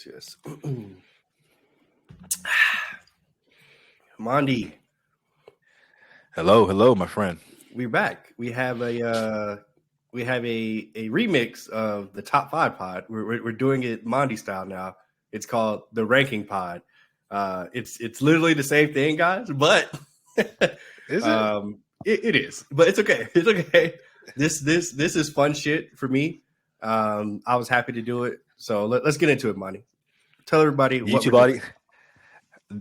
Yes. Mondi, Hello, my friend. we're back. We have a remix of the top five pod. We're doing it Mondi style now. It's called the ranking pod. It's literally the same thing, guys, but Is it? it is. But it's okay. It's okay. This is fun shit for me. I was happy to do it. So let's get into it, Mondi. Tell everybody The what we're YouTube doing. audience,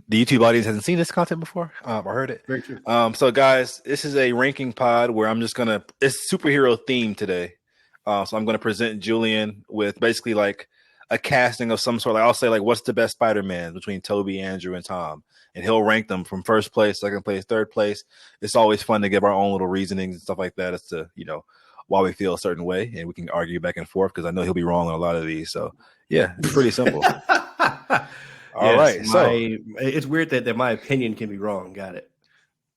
the YouTube audience hasn't seen this content before. Or heard it. Very true. So guys, this is a ranking pod where I'm just gonna. It's superhero themed today. So I'm gonna present Julian with basically like a casting of some sort. Like I'll say like, what's the best Spider-Man between Toby, Andrew, and Tom, and he'll rank them from first place, second place, third place. It's always fun to give our own little reasonings and stuff like that as to why we feel a certain way, and we can argue back and forth because I know he'll be wrong on a lot of these. So yeah, it's pretty simple. All right, so it's weird that my opinion can be wrong. Got it.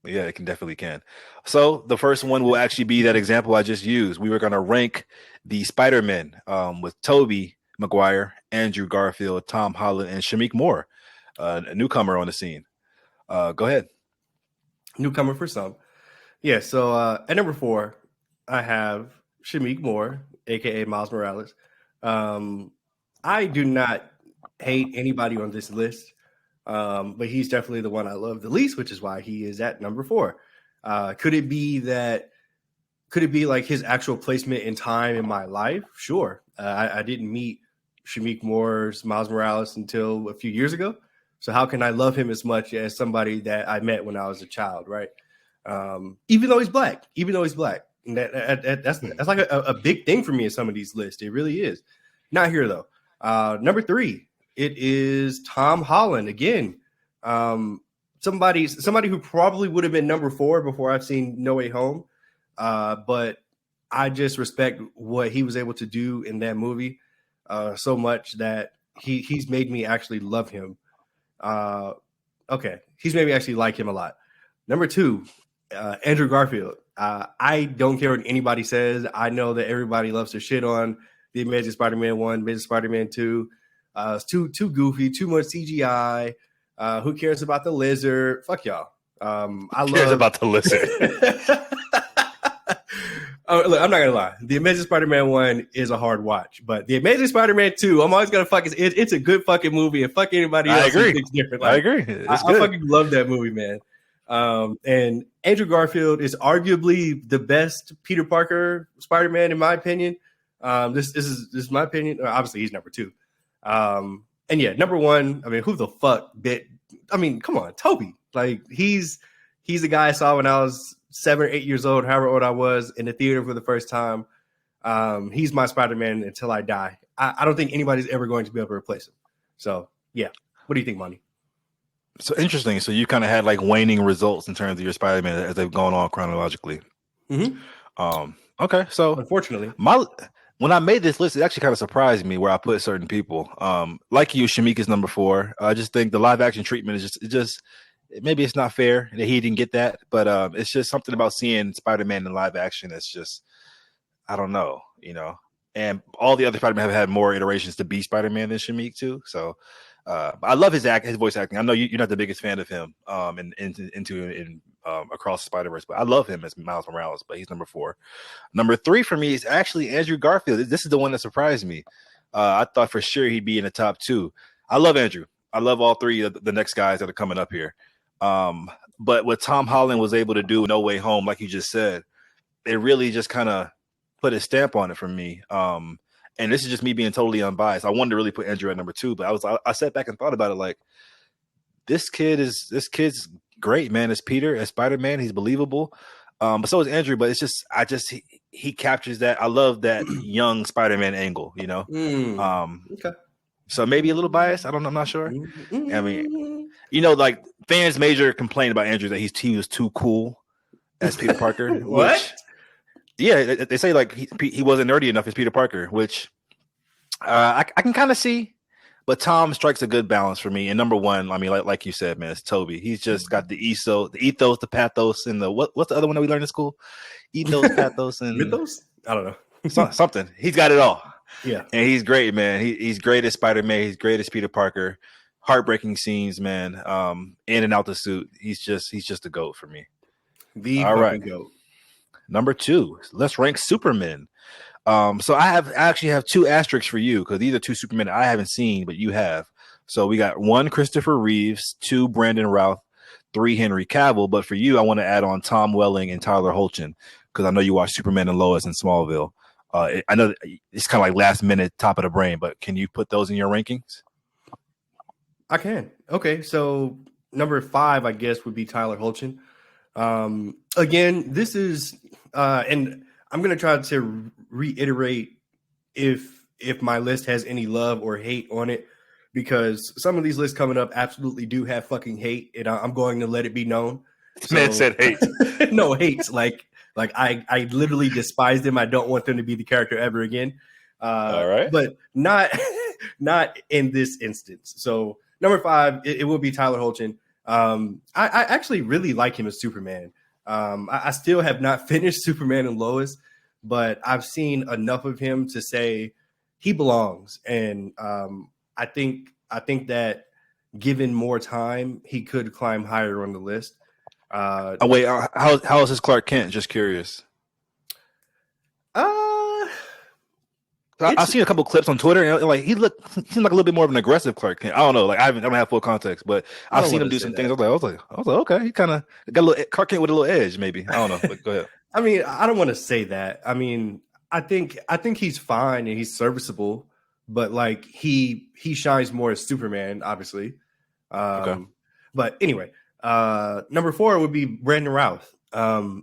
yeah, it definitely can. So the first one will actually be that example I just used. We were going to rank the Spider-Men with Tobey Maguire, Andrew Garfield, Tom Holland, and Shameik Moore, a newcomer on the scene. Go ahead. Newcomer for some. Yeah, so at number 4, I have Shameik Moore, aka Miles Morales. I do not hate anybody on this list, but he's definitely the one I love the least, which is why he is at number 4. Could it be like his actual placement in time in my life? Sure. I didn't meet Shameik Moore's Miles Morales until a few years ago. So how can I love him as much as somebody that I met when I was a child, right? Even though he's black. And that's like a big thing for me in some of these lists. It really is. Not here though. Number 3, it is Tom Holland again. Somebody who probably would have been number 4 before I've seen No Way Home. But I just respect what he was able to do in that movie so much that he's made me actually love him. He's made me actually like him a lot. Number 2, Andrew Garfield. I don't care what anybody says. I know that everybody loves to shit on the Amazing Spider-Man 1, Amazing Spider-Man 2. It's too goofy, too much CGI. Who cares about the lizard? Fuck y'all. Who cares about the lizard? Look, I'm not gonna lie. The Amazing Spider-Man 1 is a hard watch, but the Amazing Spider-Man 2, I'm always gonna it's a good fucking movie, and fuck anybody else. I agree. Who thinks different. I agree. I fucking love that movie, man. And Andrew Garfield is arguably the best Peter Parker Spider-Man in my opinion. This is my opinion. Obviously, he's number 2. And yeah, number 1. I mean, who the fuck bit? I mean, come on, Toby. Like he's the guy I saw when I was 7 or 8 years old, however old I was, in the theater for the first time. He's my Spider-Man until I die. I don't think anybody's ever going to be able to replace him. So yeah, what do you think, Monty? So interesting. So you kind of had like waning results in terms of your Spider-Man as they've gone on chronologically. Mm-hmm. Okay, so unfortunately, when I made this list, it actually kind of surprised me where I put certain people. Like you, Shameik is number 4. I just think the live action treatment is just maybe it's not fair that he didn't get that, but it's just something about seeing Spider-Man in live action that's just, I don't know, and all the other Spider-Man have had more iterations to be Spider-Man than Shameik too. So I love his voice acting. I know you're not the biggest fan of him in Across the Spider-Verse, but I love him as Miles Morales, but he's number 4. Number 3 for me is actually Andrew Garfield. This is the one that surprised me. I thought for sure he'd be in the top 2. I love Andrew. I love all 3 of the next guys that are coming up here. But what Tom Holland was able to do, No Way Home, like you just said, it really just kind of put a stamp on it for me. And this is just me being totally unbiased. I wanted to really put Andrew at number 2, but I sat back and thought about it like, this kid's great, man. As Peter, as Spider-Man, he's believable. But so is Andrew, but it's just he captures that. I love that young Spider-Man angle, Okay. So maybe a little biased. I'm not sure. I mean, like fans major complain about Andrew that he was too cool as Peter Parker. What? Yeah, they say like he wasn't nerdy enough as Peter Parker, which I can kind of see. But Tom strikes a good balance for me. And number 1, I mean, like you said, man, it's Toby. He's just got the ethos, the pathos, and the what's the other one that we learned in school? Ethos, pathos, and mythos. I don't know. something. He's got it all. Yeah. And he's great, man. He's great as Spider-Man. He's great as Peter Parker. Heartbreaking scenes, man. In and out the suit. He's just a GOAT for me. The All right. fucking GOAT. Number 2. Let's rank Superman. So I actually have 2 asterisks for you because these are 2 Supermen I haven't seen, but you have. So we got 1 Christopher Reeves, 2 Brandon Routh, 3 Henry Cavill. But for you, I want to add on Tom Welling and Tyler Hoechlin because I know you watched Superman and Lois in Smallville. I know it's kind of like last minute, top of the brain, but can you put those in your rankings? I can. Okay, so number 5, I guess, would be Tyler Hoechlin. Again, this is, and I'm gonna try to reiterate if my list has any love or hate on it, because some of these lists coming up absolutely do have fucking hate, and I'm going to let it be known. So, man said hate. No, hates. Like I literally despise them. I don't want them to be the character ever again. All right, but not in this instance. So number 5, it will be Tyler Hoechlin. I actually really like him as Superman. I still have not finished Superman and Lois, but I've seen enough of him to say he belongs. And I think that given more time, he could climb higher on the list. Wait, how is his Clark Kent? Just curious. I've seen a couple clips on Twitter, and like he seemed like a little bit more of an aggressive Clark Kent. I don't know, like I don't have full context, but I've seen him do some things. I was like, okay, he kind of got a little Clark Kent with a little edge, maybe. I don't know. But go ahead. I mean, I don't want to say that. I mean, I think he's fine and he's serviceable, but like he shines more as Superman, obviously. Okay. But anyway, number 4 would be Brandon Routh.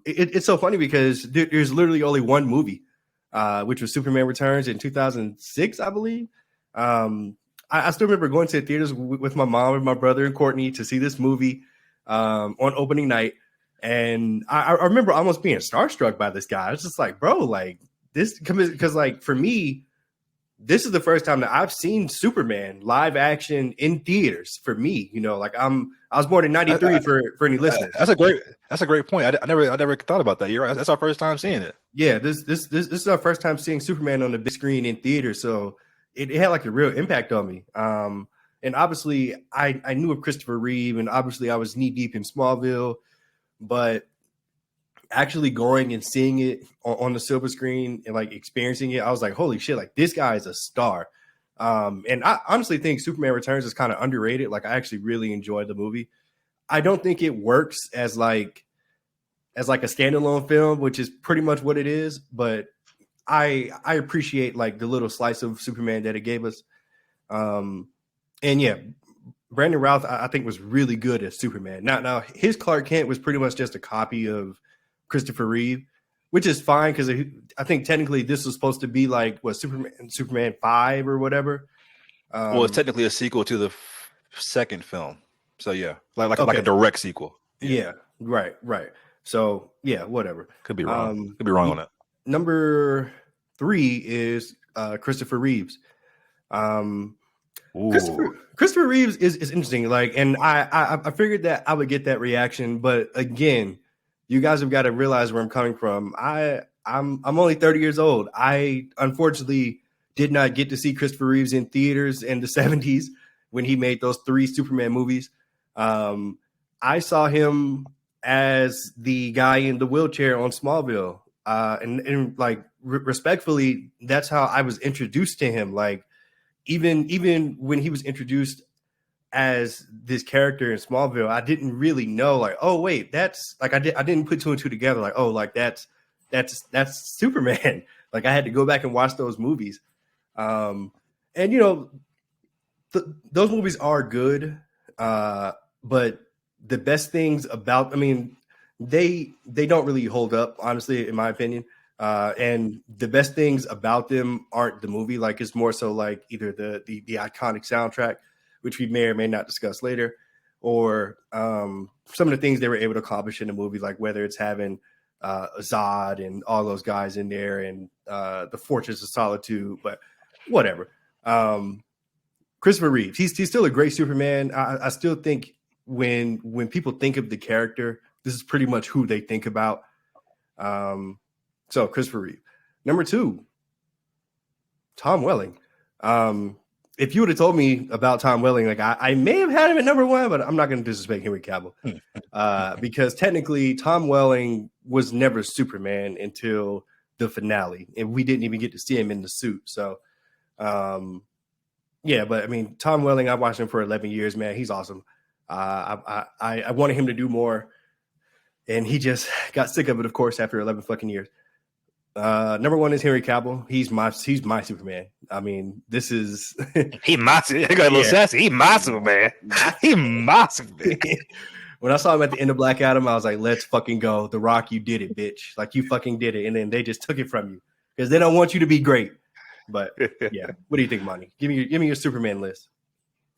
It's so funny because there's literally only one movie, which was Superman Returns in 2006, I believe. I still remember going to the theaters with my mom and my brother and Courtney to see this movie on opening night. And I remember almost being starstruck by this guy. I was just like, bro, like this, because like for me, this is the first time that I've seen Superman live action in theaters. For me, you know, like I was born in '93 for any listeners. That's a great point. I never thought about that. You're right. That's our first time seeing it. Yeah, this is our first time seeing Superman on the big screen in theater, so it had like a real impact on me. And obviously, I knew of Christopher Reeve, and obviously, I was knee deep in Smallville, but actually going and seeing it on the silver screen and like experiencing it, I was like, holy shit, like this guy is a star. And I honestly think Superman Returns is kind of underrated. Like I actually really enjoyed the movie. I don't think it works as like a standalone film, which is pretty much what it is, but I appreciate like the little slice of Superman that it gave us. And yeah, Brandon Routh, I think, was really good as Superman. Now his Clark Kent was pretty much just a copy of Christopher Reeve, which is fine because I think technically this was supposed to be like what Superman 5 or whatever. Well, it's technically a sequel to the second film, so yeah, like a direct sequel. Yeah, right. So yeah, whatever. Could be wrong. Could be wrong on that. Number 3 is Christopher Reeves. Christopher Reeves is interesting. Like, and I figured that I would get that reaction, but again, you guys have got to realize where I'm coming from. I'm only 30 years old. I unfortunately did not get to see Christopher Reeves in theaters in the 70s when he made those 3 Superman movies. I saw him as the guy in the wheelchair on Smallville. And like respectfully, that's how I was introduced to him. Like even when he was introduced as this character in Smallville, I didn't really know like, oh wait, that's like I didn't put 2 and 2 together. Like, oh, like that's Superman. Like I had to go back and watch those movies. And you know, those movies are good. But the best things about, I mean, they don't really hold up, honestly, in my opinion. And the best things about them aren't the movie. Like it's more so like either the iconic soundtrack, which we may or may not discuss later, or some of the things they were able to accomplish in the movie, like whether it's having Zod and all those guys in there and the Fortress of Solitude, but whatever. Christopher Reeves, he's still a great Superman. I still think when people think of the character, this is pretty much who they think about. So Christopher Reeve. Number 2, Tom Welling. If you would have told me about Tom Welling, like I may have had him at number one, but I'm not going to disrespect Henry Cavill because technically Tom Welling was never Superman until the finale, and we didn't even get to see him in the suit. So, yeah, but I mean, Tom Welling, I watched him for 11 years, man. He's awesome. I wanted him to do more, and he just got sick of it, of course, after 11 fucking years. Number one is Henry Cavill. He's my Superman. I mean, this is he my I got a little sassy. He my Superman. He my Superman. When I saw him at the end of Black Adam, I was like, let's fucking go. The Rock, you did it, bitch. Like, you fucking did it. And then they just took it from you because they don't want you to be great. But yeah, what do you think, Monty? Give me your Superman list.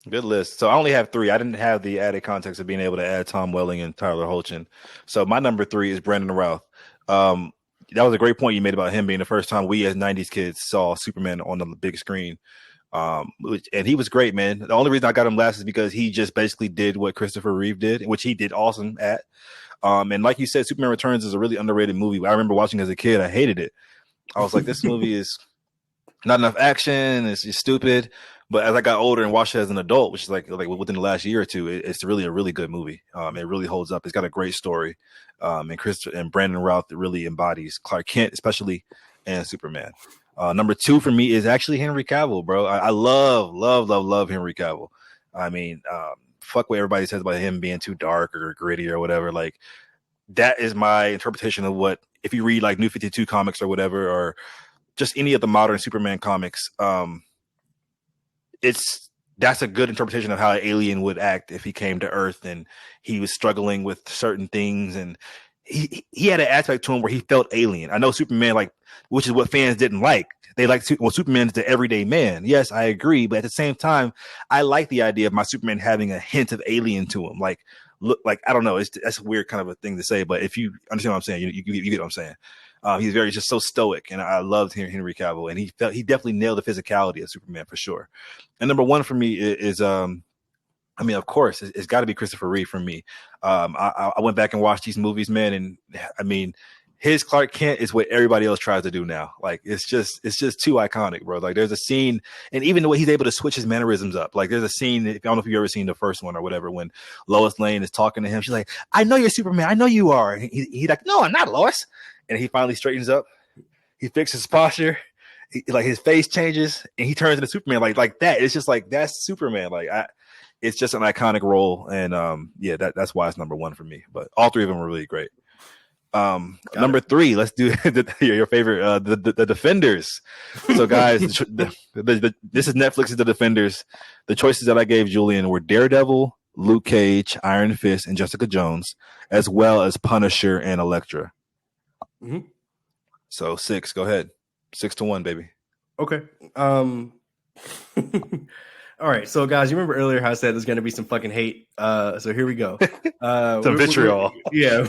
Good list. So I only have 3. I didn't have the added context of being able to add Tom Welling and Tyler Hoechlin. So my number 3 is Brandon Routh. That was a great point you made about him being the first time we as 90s kids saw Superman on the big screen. And he was great, man. The only reason I got him last is because he just basically did what Christopher Reeve did, which he did awesome at. And like you said, Superman Returns is a really underrated movie. I remember watching as a kid. I hated it. I was like, this movie is not enough action. It's just stupid. But as I got older and watched it as an adult, which is like within the last year or two, it's really a really good movie. It really holds up. It's got a great story. And Brandon Routh really embodies Clark Kent, especially, and Superman. Number 2 for me is actually Henry Cavill, bro. I love Henry Cavill. I mean, fuck what everybody says about him being too dark or gritty or whatever. Like, that is my interpretation of what, if you read like New 52 comics or whatever, or just any of the modern Superman comics, that's a good interpretation of how an alien would act if he came to Earth and he was struggling with certain things, and he had an aspect to him where he felt alien. I know Superman, like, which is what fans didn't like. They like, well, Superman's the everyday man. Yes, I agree, but at the same time, I like the idea of my Superman having a hint of alien to him. Like, look, like, I don't know, that's a weird kind of a thing to say, but if you understand what I'm saying, you get what I'm saying. He's very just so stoic, and I loved Henry Cavill, and he definitely nailed the physicality of Superman for sure. And number 1 for me is I mean, of course, it's got to be Christopher Reeve for me. I went back and watched these movies, man, and I mean, his Clark Kent is what everybody else tries to do now. Like, it's just too iconic, bro. Like, there's a scene, and even the way he's able to switch his mannerisms up. Like, there's a scene, I don't know if you've ever seen the first one or whatever, when Lois Lane is talking to him. She's like, "I know you're Superman. I know you are." And he's like, "No, I'm not, Lois." And he finally straightens up. He fixes his posture. Like, his face changes, and he turns into Superman. Like that. It's just like, that's Superman. Like, it's just an iconic role, and yeah, that's why it's number 1 for me. But all 3 of them are really great. Number 3, let's do your favorite, the Defenders. So, guys, this is Netflix's The Defenders. The choices that I gave Julian were Daredevil, Luke Cage, Iron Fist, and Jessica Jones, as well as Punisher and Elektra. Mm-hmm. So 6, go ahead. 6-1, baby. Okay. All right. So, guys, you remember earlier how I said there's going to be some fucking hate. So here we go. Some vitriol. Yeah.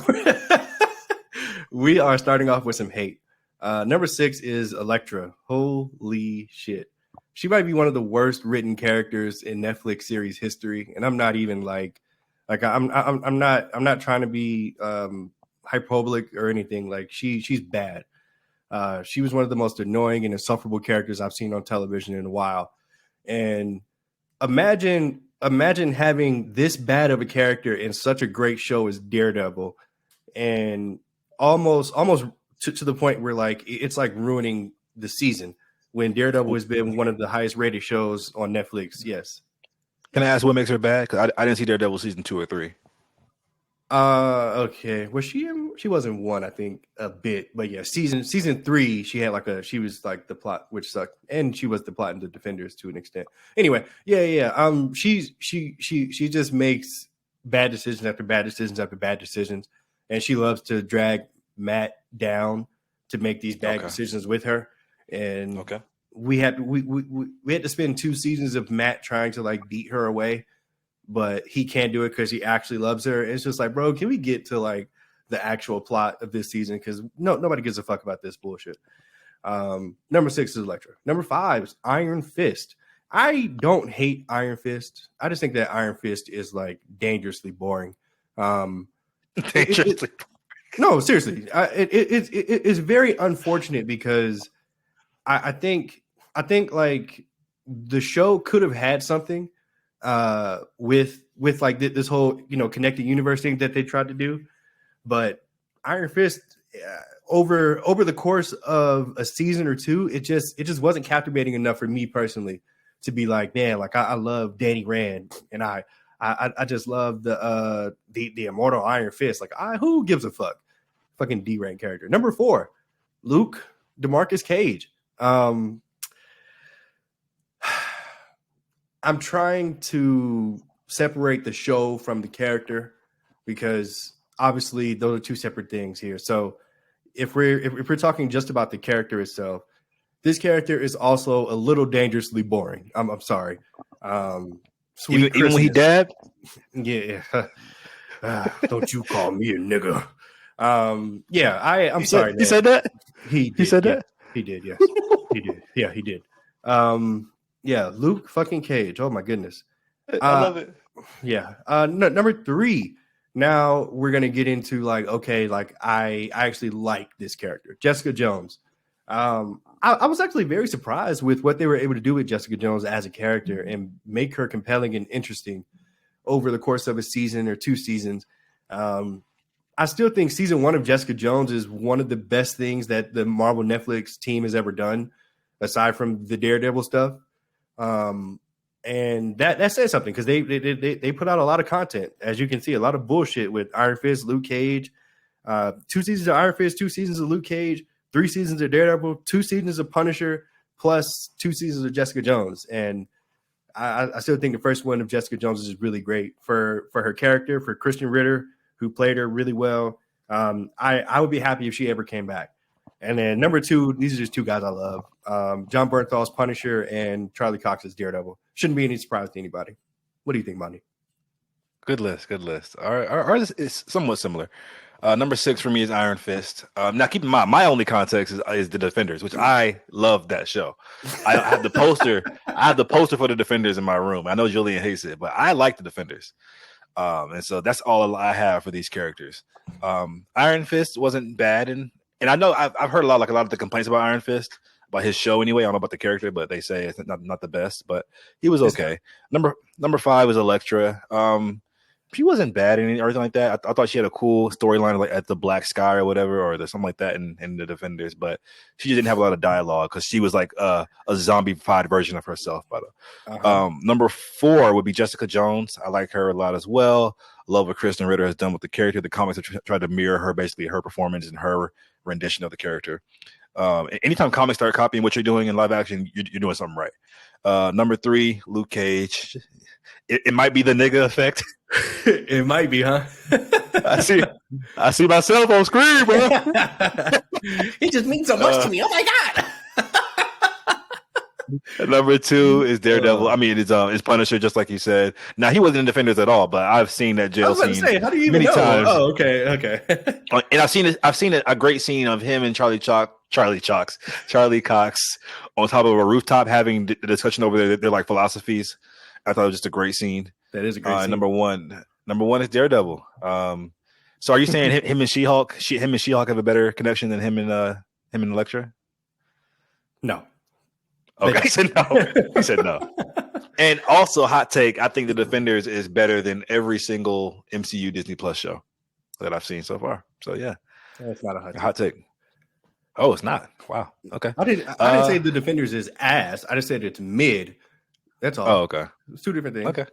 We are starting off with some hate. Number 6 is Elektra. Holy shit. She might be one of the worst written characters in Netflix series history. And I'm not even like I'm not trying to be hyperbolic or anything. Like, she's bad. She was one of the most annoying and insufferable characters I've seen on television in a while. And imagine having this bad of a character in such a great show as Daredevil, and almost to the point where, like, it's like ruining the season when Daredevil has been one of the highest rated shows on Netflix. Yes. Can I ask what makes her bad? Because I didn't see Daredevil season 2 or 3. Okay. Was she wasn't 1, I think, a bit, but yeah, season 3, she was like the plot, which sucked, and she was the plot in the Defenders to an extent. Anyway, yeah. She just makes bad decisions after bad decisions after bad decisions, and she loves to drag Matt down to make these bad decisions with her. And we had to spend 2 seasons of Matt trying to, like, beat her away, but he can't do it because he actually loves her. It's just like, bro, can we get to, like, the actual plot of this season? Because nobody gives a fuck about this bullshit. Number 6 is Elektra. Number 5 is Iron Fist. I don't hate Iron Fist. I just think that Iron Fist is, like, dangerously boring. Dangerously. No, seriously. It's very unfortunate because I think I think like the show could have had something with like this whole connected universe thing that they tried to do, but Iron Fist over the course of a season or two, it just wasn't captivating enough for me personally to be like, man, like I love Danny Rand and I just love the immortal Iron Fist. Like who gives a fuck? Fucking D Rand character. Number 4, Luke DeMarcus Cage. I'm trying to separate the show from the character because obviously those are two separate things here. So if we're talking just about the character itself, this character is also a little dangerously boring. I'm sorry. Even when he dabbed? Yeah. Don't you call me a nigga. I'm sorry. He said that? He said yeah, that? He did, yes. He did. Yeah, he did. Luke fucking Cage. Oh my goodness. I love it. Yeah. Number 3. Now we're gonna get into like, okay, like I actually like this character, Jessica Jones. I was actually very surprised with what they were able to do with Jessica Jones as a character and make her compelling and interesting over the course of a season or 2 seasons. I still think season 1 of Jessica Jones is one of the best things that the Marvel Netflix team has ever done, aside from the Daredevil stuff. And that says something because they put out a lot of content, as you can see, a lot of bullshit with Iron Fist, Luke Cage, 2 seasons of Iron Fist, 2 seasons of Luke Cage, 3 seasons of Daredevil, 2 seasons of Punisher, plus 2 seasons of Jessica Jones. And I still think the first one of Jessica Jones is really great for her character, for Christian Ritter, who played her really well. I would be happy if she ever came back. And then number 2, these are just 2 guys I love. John Bernthal's Punisher and Charlie Cox's Daredevil. Shouldn't be any surprise to anybody. What do you think, Monty? Good list. Ours is somewhat similar. Number 6 for me is Iron Fist. Now, keep in mind, my only context is The Defenders, which I love that show. I have the poster. I have the poster for The Defenders in my room. I know Julian hates it, but I like The Defenders. And so that's all I have for these characters. Iron Fist wasn't bad, and I know I've heard a lot of the complaints about Iron Fist, about his show anyway. I don't know about the character, but they say it's not the best, but he was okay. Number 5 is Elektra. She wasn't bad or anything like that. I thought she had a cool storyline, like at the Black Sky or whatever, or there's something like that in The Defenders. But she just didn't have a lot of dialogue because she was like a zombified version of herself. By the number 4 would be Jessica Jones. I like her a lot as well. Love what Kristen Ritter has done with the character. The comics have tried to mirror her, basically her performance and her rendition of the character. Anytime comics start copying what you're doing in live action, you're doing something right. Number 3, Luke Cage. It might be the nigga effect. It might be, huh? I see myself on screen, bro. It just means so much to me. Oh my god. Number 2 is Daredevil. I mean, it's Punisher, just like you said. Now he wasn't in Defenders at all, but I've seen that jail scene. How do you even know? Times. Oh, okay. And I've seen a great scene of him and Charlie Cox on top of a rooftop having the discussion over their like philosophies. I thought it was just a great scene. That is a great scene. Number one is Daredevil. So are you saying him and She-Hulk have a better connection than him and Elektra? No. Okay, he said no. He said no. And also, hot take, I think The Defenders is better than every single MCU Disney Plus show that I've seen so far. So yeah. That's not a hot take. Oh, it's not. Wow. Okay. I didn't say The Defenders is ass. I just said it's mid. That's all. Oh, okay. It's 2 different things. Okay.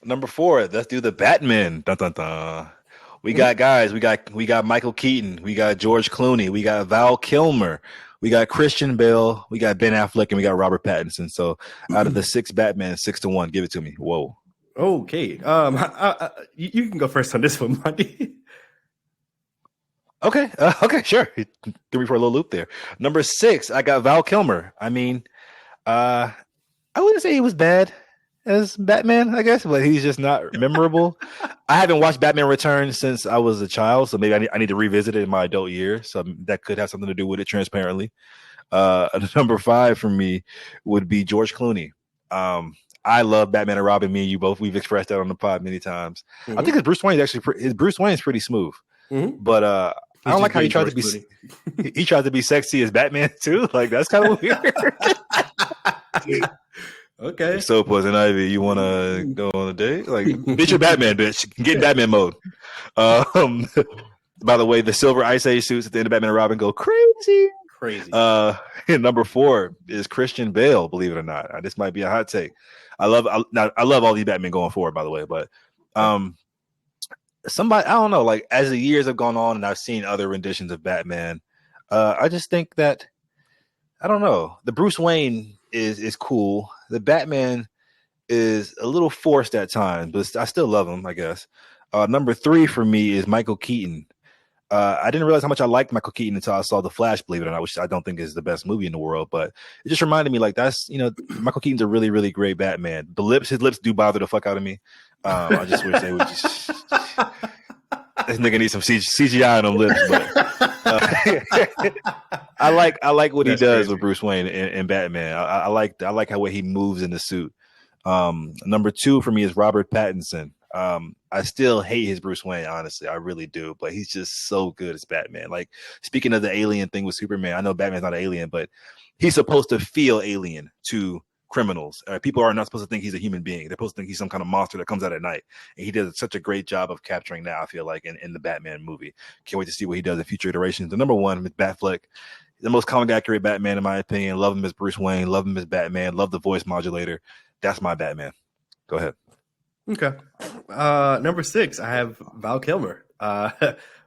Number 4, let's do the Batman. Dun, dun, dun. We got guys. We got Michael Keaton. We got George Clooney. We got Val Kilmer. We got Christian Bale. We got Ben Affleck, and we got Robert Pattinson. So out of the 6 Batman, 6-1. Give it to me. Whoa. Okay. You can go first on this one, Monty. Okay. Okay. Sure. Threw me for a little loop there. Number 6, I got Val Kilmer. I mean, I wouldn't say he was bad as Batman, I guess, but he's just not memorable. I haven't watched Batman Returns since I was a child, so maybe I need to revisit it in my adult years. So that could have something to do with it, transparently. Number 5 for me would be George Clooney. I love Batman and Robin. Me and you both, we've expressed that on the pod many times. I think his Bruce Wayne is pretty smooth, but I don't like how he tried to be. He tried to be sexy as Batman too. Like that's kind of weird. Okay. So Poison Ivy, you want to go on a date? Like, bitch, you're Batman, bitch. Get in Batman mode. Um, by the way, the silver Ice Age suits at the end of Batman and Robin go crazy. Crazy. Number 4 is Christian Bale. Believe it or not, this might be a hot take. I love all these Batman going forward. By the way, but somebody I don't know. Like as the years have gone on, and I've seen other renditions of Batman, I just think that I don't know. The Bruce Wayne is cool. The Batman is a little forced at times, but I still love him. I guess. Number 3 for me is Michael Keaton. I didn't realize how much I liked Michael Keaton until I saw The Flash, believe it or not, which I don't think is the best movie in the world, but it just reminded me like that's, Michael Keaton's a really, really great Batman. His lips do bother the fuck out of me. I just wish they would just, this nigga needs some CGI on them lips, but I like what that's he does crazy. With Bruce Wayne and Batman. I like how way he moves in the suit. Number 2 for me is Robert Pattinson. I still hate his Bruce Wayne, honestly. I really do, but he's just so good as Batman. Like, speaking of the alien thing with Superman, I know Batman's not an alien, but he's supposed to feel alien to criminals. People are not supposed to think he's a human being. They're supposed to think he's some kind of monster that comes out at night. And he does such a great job of capturing that, I feel like, in the Batman movie. Can't wait to see what he does in future iterations. The number 1 is Batfleck. The most comic accurate Batman, in my opinion. Love him as Bruce Wayne. Love him as Batman. Love the voice modulator. That's my Batman. Go ahead. Okay. Number 6, I have Val Kilmer.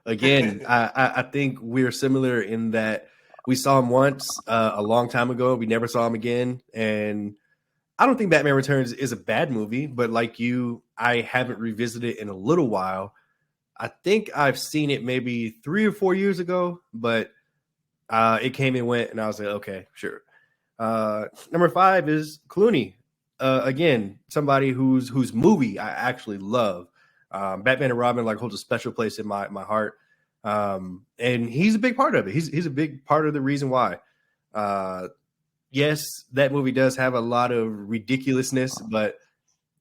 Again, I think we're similar in that we saw him once a long time ago. We never saw him again. And I don't think Batman Returns is a bad movie, but like you, I haven't revisited it in a little while. I think I've seen it maybe 3 or 4 years ago, but it came and went, and I was like, okay, sure. Number 5 is Clooney. Again, somebody whose movie I actually love. Batman and Robin like holds a special place in my heart. And he's a big part of it. He's a big part of the reason why. Yes, that movie does have a lot of ridiculousness, but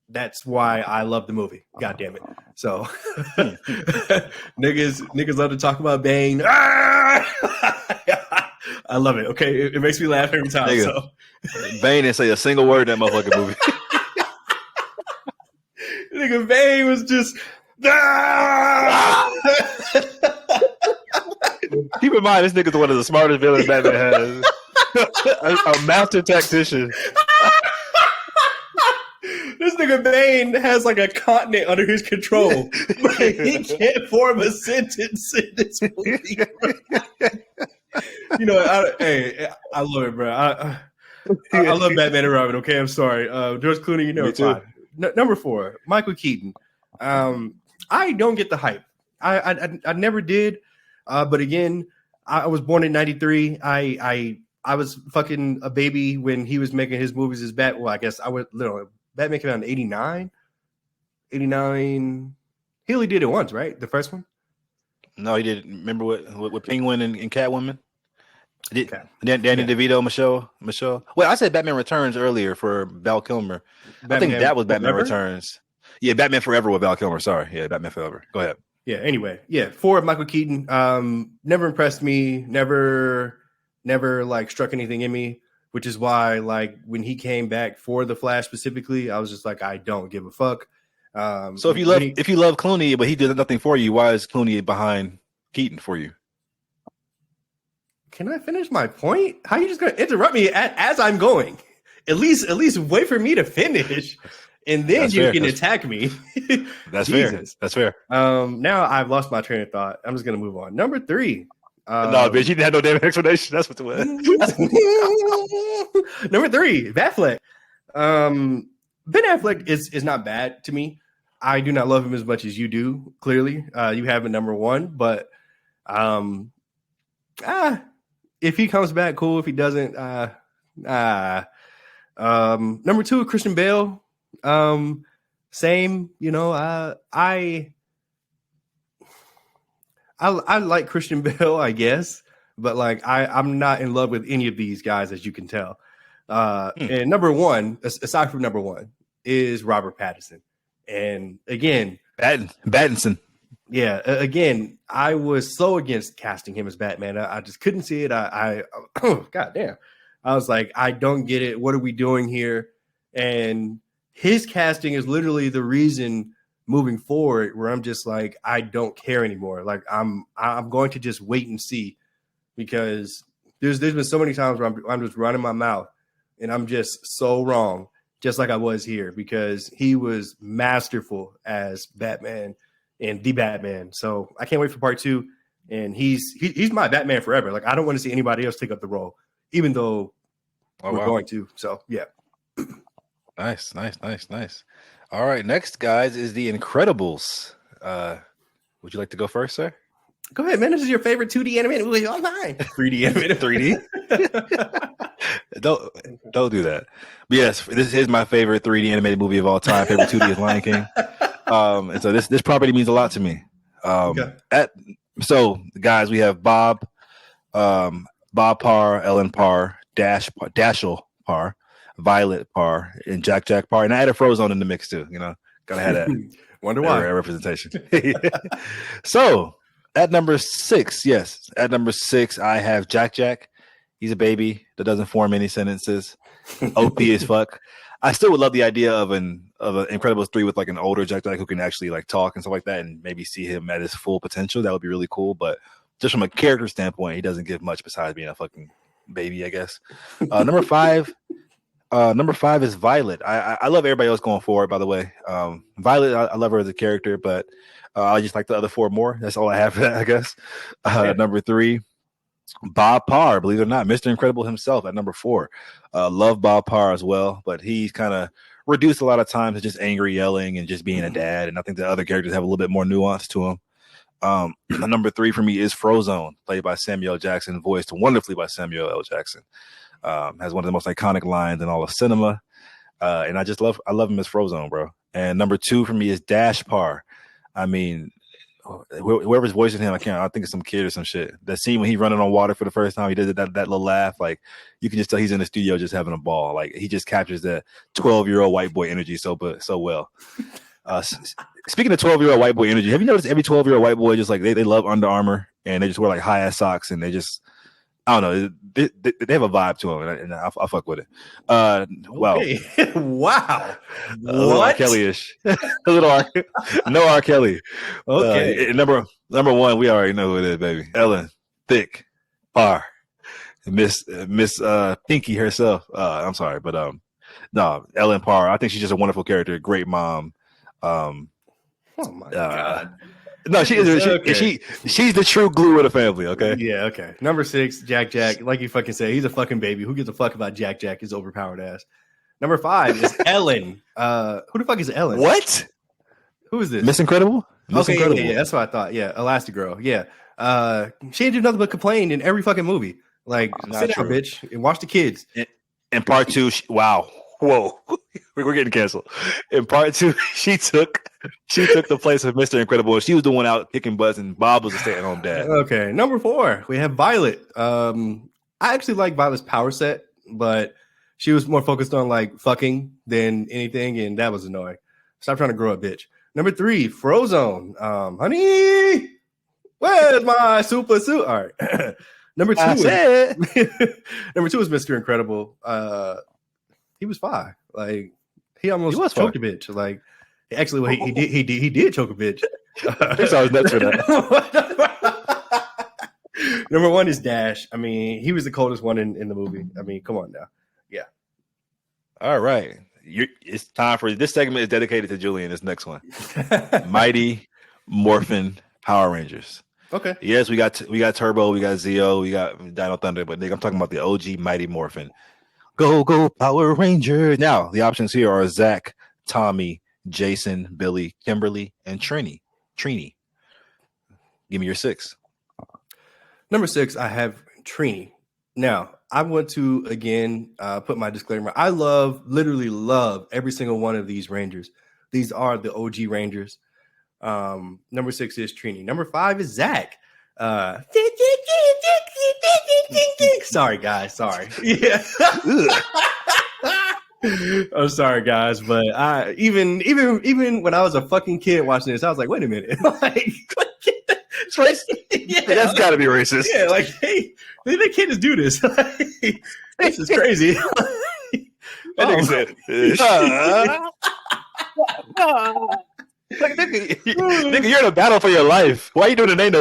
that's why I love the movie. God damn it. So niggas love to talk about Bane. I love it. Okay. It makes me laugh every time. Nigga, so Bane didn't say a single word in that motherfucking movie. Nigga, Bane was just keep in mind this nigga's one of the smartest villains Batman has. a master tactician. This nigga Bane has like a continent under his control, but he can't form a sentence in this movie. I love it, bro. I love Batman and Robin. Okay, I'm sorry, George Clooney. You know it's fine. Number 4, Michael Keaton. I don't get the hype. I never did, but again, I was born in '93. I was fucking a baby when he was making his movies as Batman. Well, I guess I would literally. Batman came out in 89. 89. He only did it once, right? The first one? No, he did. Remember with Penguin and Catwoman? Okay. Danny DeVito, Michelle. Well, I said Batman Returns earlier for Val Kilmer. I think that was Batman Returns. Yeah, Batman Forever with Val Kilmer. Sorry. Yeah, Batman Forever. Go ahead. Yeah, anyway. Yeah, 4, Michael Keaton. Never impressed me. Never like struck anything in me. Which is why, like, when he came back for The Flash specifically, I was just like, I don't give a fuck. So if you love Clooney, but he did nothing for you, why is Clooney behind Keaton for you? Can I finish my point? How are you just going to interrupt me as I'm going? At least wait for me to finish, and then you can attack me. That's fair. That's fair. Now I've lost my train of thought. I'm just going to move on. Number 3. No, bitch, you didn't have no damn explanation. That's what it was. Number 3, Batfleck. Ben Affleck is not bad to me. I do not love him as much as you do. Clearly, you have him number 1, but if he comes back, cool. If he doesn't, number 2, Christian Bale. Same. I like Christian Bale, I guess, but like I'm not in love with any of these guys, as you can tell. And number 1, aside from number 1, is Robert Pattinson. And again, Pattinson. Yeah, again, I was so against casting him as Batman. I just couldn't see it. God damn. I was like, I don't get it. What are we doing here? And his casting is literally the reason moving forward where I'm just like, I don't care anymore. Like I'm going to just wait and see, because there's been so many times where I'm just running my mouth and I'm just so wrong, just like I was here, because he was masterful as Batman and the Batman. So I can't wait for part 2. And he's my Batman forever. Like I don't want to see anybody else take up the role, even though we're going to. So yeah. Nice. All right, next, guys, is The Incredibles. Would you like to go first, sir? Go ahead, man. This is your favorite 2D animated movie of all time. 3D animated. 3D. Don't do that. But yes, this is my favorite 3D animated movie of all time. Favorite 2D is Lion King. And so this property means a lot to me. So guys, we have Bob Parr, Ellen Parr, Dashiell Parr, Violet Parr, and Jack Parr, and I added Frozone in the mix too. You know, gotta have that. Wonder why representation. So at number 6, I have Jack. He's a baby that doesn't form any sentences. OP as fuck. I still would love the idea of an Incredibles 3 with like an older Jack who can actually like talk and stuff like that, and maybe see him at his full potential. That would be really cool. But just from a character standpoint, he doesn't give much besides being a fucking baby, I guess. Number 5 is Violet. I love everybody else going forward, by the way. Violet, I love her as a character, but I just like the other 4 more. That's all I have for that, I guess. Number 3, Bob Parr, believe it or not, Mr. Incredible himself at number 4. Love Bob Parr as well, but he's kind of reduced a lot of times to just angry yelling and just being a dad. And I think the other characters have a little bit more nuance to him. Number 3 for me is Frozone, played by Samuel L. Jackson, voiced wonderfully by Samuel L. Jackson. Has one of the most iconic lines in all of cinema. And I love him as Frozone, bro. And number 2 for me is Dash Parr. I mean, whoever's voicing him, I think it's some kid or some shit. That scene when he running on water for the first time, he did that little laugh. Like you can just tell he's in the studio just having a ball. Like he just captures that 12-year-old white boy energy so well. Speaking of 12-year-old white boy energy, have you noticed every 12-year-old white boy just like they love Under Armour and they just wear like high ass socks and they just, I don't know, they have a vibe to them, and I fuck with it. Well, wow, what? R. Kelly-ish, a little no R. Kelly. Okay, number 1, we already know who it is, baby. Ellen Thick Parr, Miss Pinky herself. I'm sorry, but no, Ellen Parr. I think she's just a wonderful character, great mom. Oh my god. No, she is. Okay. She's the true glue of the family. Okay. Yeah. Okay. Number 6, Jack. Like you fucking say, he's a fucking baby. Who gives a fuck about Jack? His overpowered ass. Number 5 is Ellen. Who the fuck is Ellen? What? Who is this? Miss Incredible. Incredible. Yeah, that's what I thought. Yeah, Elastigirl. Yeah. She ain't do nothing but complain in every fucking movie. Like, sit down, bitch, and watch the kids. In part 2, wow. Whoa, we're getting canceled. In part 2, she took the place of Mr. Incredible. She was the one out kicking butts, and Bob was a stay-at-home dad. Okay, number 4, we have Violet. I actually like Violet's power set, but she was more focused on like fucking than anything, and that was annoying. Stop trying to grow up, bitch. Number 3, Frozone. Honey, where's my super suit? All right. Number 2 is Mr. Incredible. He was fine. Like he almost choked a bitch. Like actually, he did choke a bitch. I think I was nuts for that. Number 1 is Dash. I mean, he was the coldest one in the movie. I mean, come on now. Yeah. All right. It's time for this segment is dedicated to Julian. This next one, Mighty Morphin Power Rangers. Okay. Yes, we got Turbo, we got Zeo, we got Dino Thunder, but I'm talking about the OG Mighty Morphin. Go Power Ranger! Now the options here are Zach, Tommy, Jason, Billy, Kimberly, and Trini. Give me your 6. Number 6, I have Trini. Now I want to again put my disclaimer. I literally love every single one of these Rangers. These are the OG Rangers. Number 6 is Trini. Number 5 is Zach. Sorry, guys. Sorry. Yeah. I'm sorry, guys, but I even when I was a fucking kid watching this, I was like, wait a minute, like it's racist. Yeah, that's got to be racist. Yeah, like hey, they can't just do this. This is crazy. That nigga said, like, nigga, you're in a battle for your life. Why are you doing the name?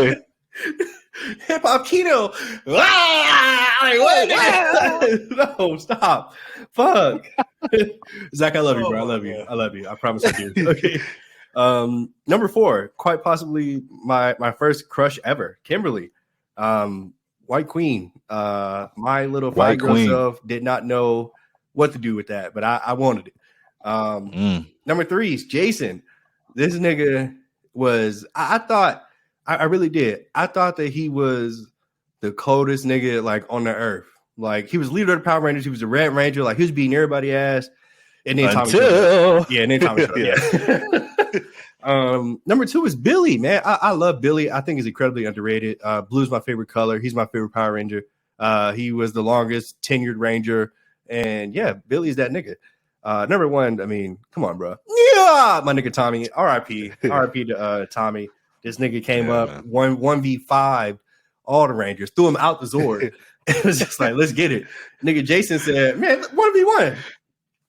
Hip hop keto. Like, what? No, stop. Fuck. Zach, I love you, bro. I love you. I love you. I promise I do. Okay. Number 4, quite possibly my first crush ever, Kimberly. White Queen. My little 5-year-old self did not know what to do with that, but I wanted it. Number 3 is Jason. This nigga was, I thought, I really did. I thought that he was the coldest nigga like on the earth. Like, he was leader of the Power Rangers. He was a Red Ranger. Like, he was beating everybody ass. And then Tommy showed up. Yeah, and then Tommy showed up. Yeah. Number 2 is Billy, man. I love Billy. I think he's incredibly underrated. Blue's my favorite color. He's my favorite Power Ranger. He was the longest tenured Ranger. And yeah, Billy's that nigga. Number 1, I mean, come on, bro. Yeah, my nigga Tommy. R.I.P. R.I.P. to Tommy. This nigga came up, 1v5, all the Rangers, threw him out the Zord. It was just like, let's get it. Nigga Jason said, man, 1v1.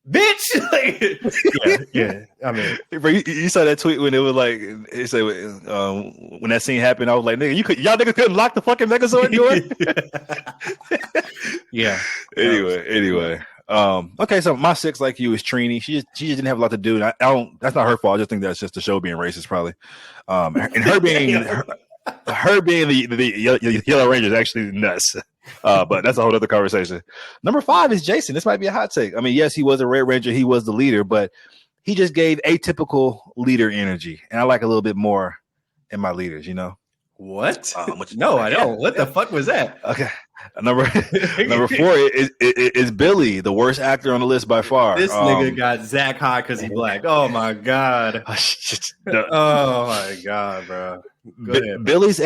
Bitch. Yeah. I mean, bro, you saw that tweet when it was like, it said, when that scene happened, I was like, nigga, y'all niggas couldn't lock the fucking Megazord door? Yeah. Anyway. Okay, so my 6, like you, is Trini. She just didn't have a lot to do. And I don't. That's not her fault. I just think that's just the show being racist, probably. And her being her being the Yellow Ranger is actually nuts. But that's a whole other conversation. Number 5 is Jason. This might be a hot take. I mean, yes, he was a Red Ranger. He was the leader, but he just gave atypical leader energy, and I like a little bit more in my leaders. You know what? No, I don't. What the fuck was that? Okay. Number 4 is Billy, the worst actor on the list by far. This nigga got Zach high because he's black. Oh my god. Oh my god, bro. Go ahead, Billy's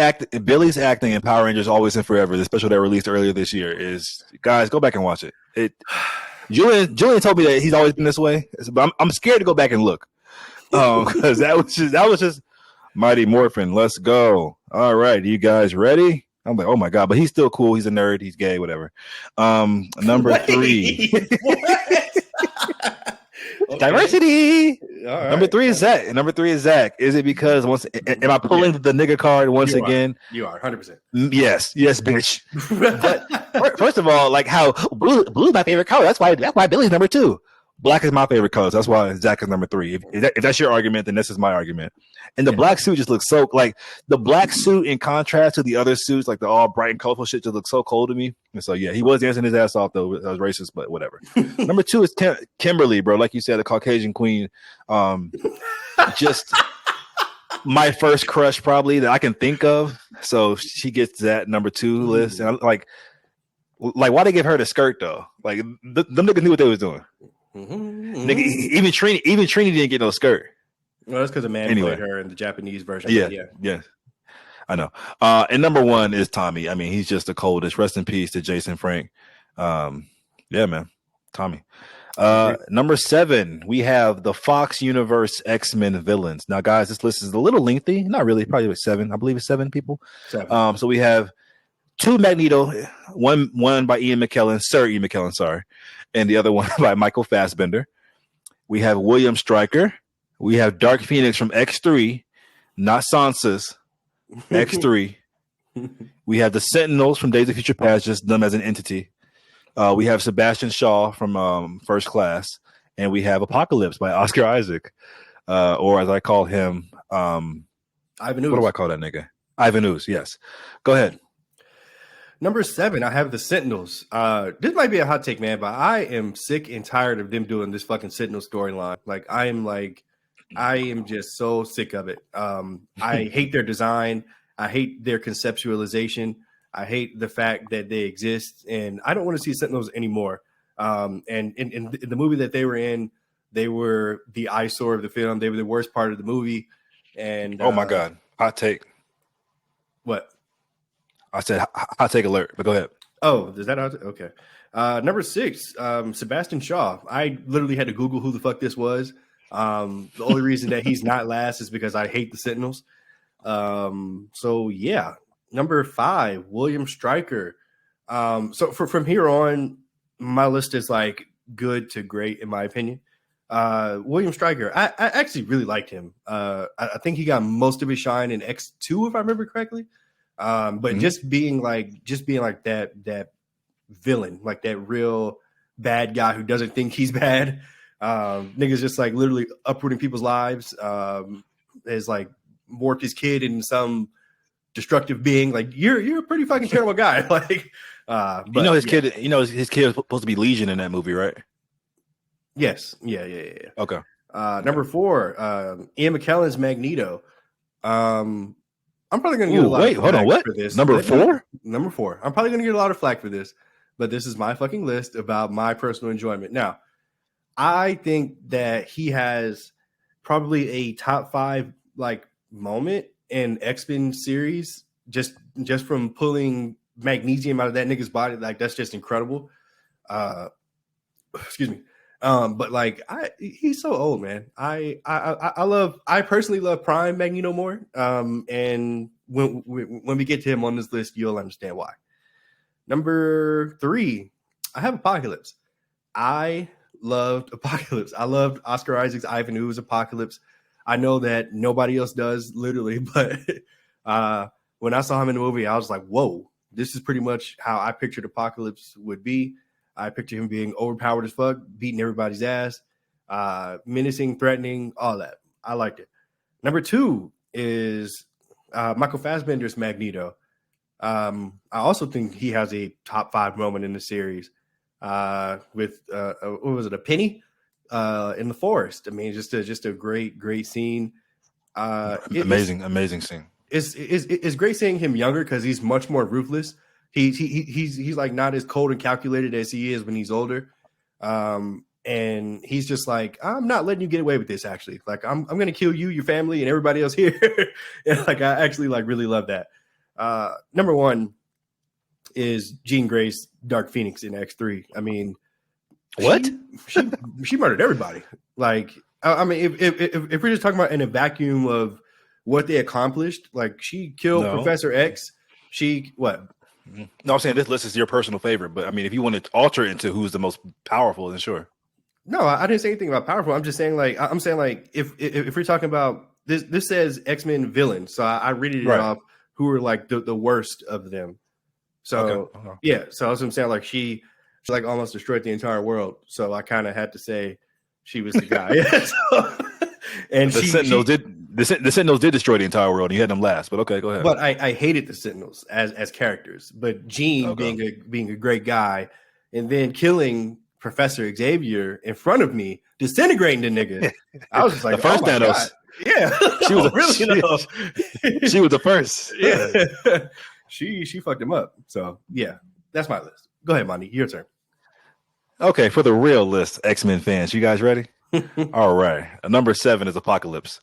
acting in Power Rangers Always and Forever, the special that released earlier this year, is, guys, go back and watch it. Julian told me that he's always been this way, but I'm scared to go back and look. Because that was just Mighty Morphin. Let's go. All right, you guys ready? I'm like, oh my god, but he's still cool. He's a nerd. He's gay. Whatever. Number 3. Okay. Diversity. Right. Number 3 is Zach. Is it because am I pulling the nigga card once again? You are 100%. Yes, bitch. But first of all, like how blue is my favorite color. That's why Billy's number 2. Black is my favorite color. So that's why Zach is number 3. If that's your argument, then this is my argument. And the black suit just looks so, like, the black suit in contrast to the other suits, like the all bright and colorful shit, just looks so cold to me. And so, yeah, he was dancing his ass off, though. That was racist, but whatever. Number 2 is Kimberly, bro. Like you said, the Caucasian queen. Just my first crush, probably, that I can think of. So she gets that number 2 list. And I'm like, why they give her the skirt, though? Like, them niggas knew what they was doing. Nigga, even Trini didn't get no skirt. Well, that's because a man played her in the Japanese version. Yeah. I know. And number 1 is Tommy. I mean, he's just the coldest. Rest in peace to Jason Frank. Yeah, man. Tommy. Number 7, we have the Fox Universe X-Men villains. Now, guys, this list is a little lengthy. Not really. Probably like 7. I believe it's 7 people. 7. So we have 2 Magneto, one by Sir Ian McKellen, sorry, and the other one by Michael Fassbender. We have William Stryker. We have Dark Phoenix from X3, not Sansa's, X3. We have the Sentinels from Days of Future Past, just them as an entity. We have Sebastian Shaw from First Class, and we have Apocalypse by Oscar Isaac, or as I call him, Ivan Ooze. What do I call that nigga? Ivan Ooze, yes. Go ahead. Number 7, I have the Sentinels. This might be a hot take, man, but I am sick and tired of them doing this fucking Sentinel storyline. Like, I am just so sick of it. I hate their design. I hate their conceptualization. I hate the fact that they exist, and I don't want to see Sentinels anymore. And in the movie that they were in, they were the eyesore of the film. They were the worst part of the movie. And oh my god, hot take. What? I said hot take alert. But go ahead. Oh, is that okay? Number 6, Sebastian Shaw. I literally had to Google who the fuck this was. The only reason that he's not last is because I hate the Sentinels. So yeah. Number 5, William Stryker. So from here on, my list is like good to great in my opinion. William Stryker, I actually really liked him. I think he got most of his shine in X2, if I remember correctly. But just being like that villain, like that real bad guy who doesn't think he's bad. Niggas just like literally uprooting people's lives. Is like warped his kid in some destructive being. Like you're a pretty fucking terrible guy. Like, but you know his kid. You know his kid was supposed to be Legion in that movie, right? Yes. Yeah. Okay. Number 4, Ian McKellen's Magneto. I'm probably going to get a lot of flack for this. Number 4? Number 4. I'm probably going to get a lot of flack for this, but this is my fucking list about my personal enjoyment. Now, I think that he has probably a top 5 like moment in X-Men series just from pulling magnesium out of that nigga's body. Like that's just incredible. Excuse me. But like he's so old, man. I personally love Prime Magneto more. And when we get to him on this list, you'll understand why. Number 3, I have Apocalypse. I loved Apocalypse. I loved Oscar Isaac's Ivan Ooze Apocalypse. I know that nobody else does, literally, but when I saw him in the movie, I was like, whoa, this is pretty much how I pictured Apocalypse would be. I picture him being overpowered as fuck, beating everybody's ass, menacing, threatening, all that. I liked it. Number 2 is Michael Fassbender's Magneto. I also think he has a top 5 moment in the series with what was it, a penny in the forest. I mean, just a great scene. Amazing scene. It's great seeing him younger because he's much more ruthless. He's like not as cold and calculated as he is when he's older. And he's just like, I'm not letting you get away with this. Actually, like I'm going to kill you, your family, and everybody else here. And like I actually like really love that. Number 1 is Jean Grey's Dark Phoenix in X3. I mean, what she murdered everybody. Like I mean, if we're just talking about in a vacuum of what they accomplished, like she killed Professor X. No, I'm saying this list is your personal favorite, but I mean, if you want to alter it into who's the most powerful, then sure. No, I didn't say anything about powerful. I'm just saying like if we're talking about this says X-Men villains, so I read it off who are like the worst of them. So yeah, so that's what I'm saying. Like she like almost destroyed the entire world. So I kind of had to say she was the guy. And the Sentinels did destroy the entire world. And you had them last, but okay, go ahead. But I hated the Sentinels as characters. But Jean being a great guy, and then killing Professor Xavier in front of me, disintegrating the nigga. I was just like, the first Thanos. God. Yeah, she was she was the first. Yeah, she fucked him up. So yeah, that's my list. Go ahead, Monty. Your turn. Okay, for the real list, X-Men fans, you guys ready? All right. Number 7 is Apocalypse.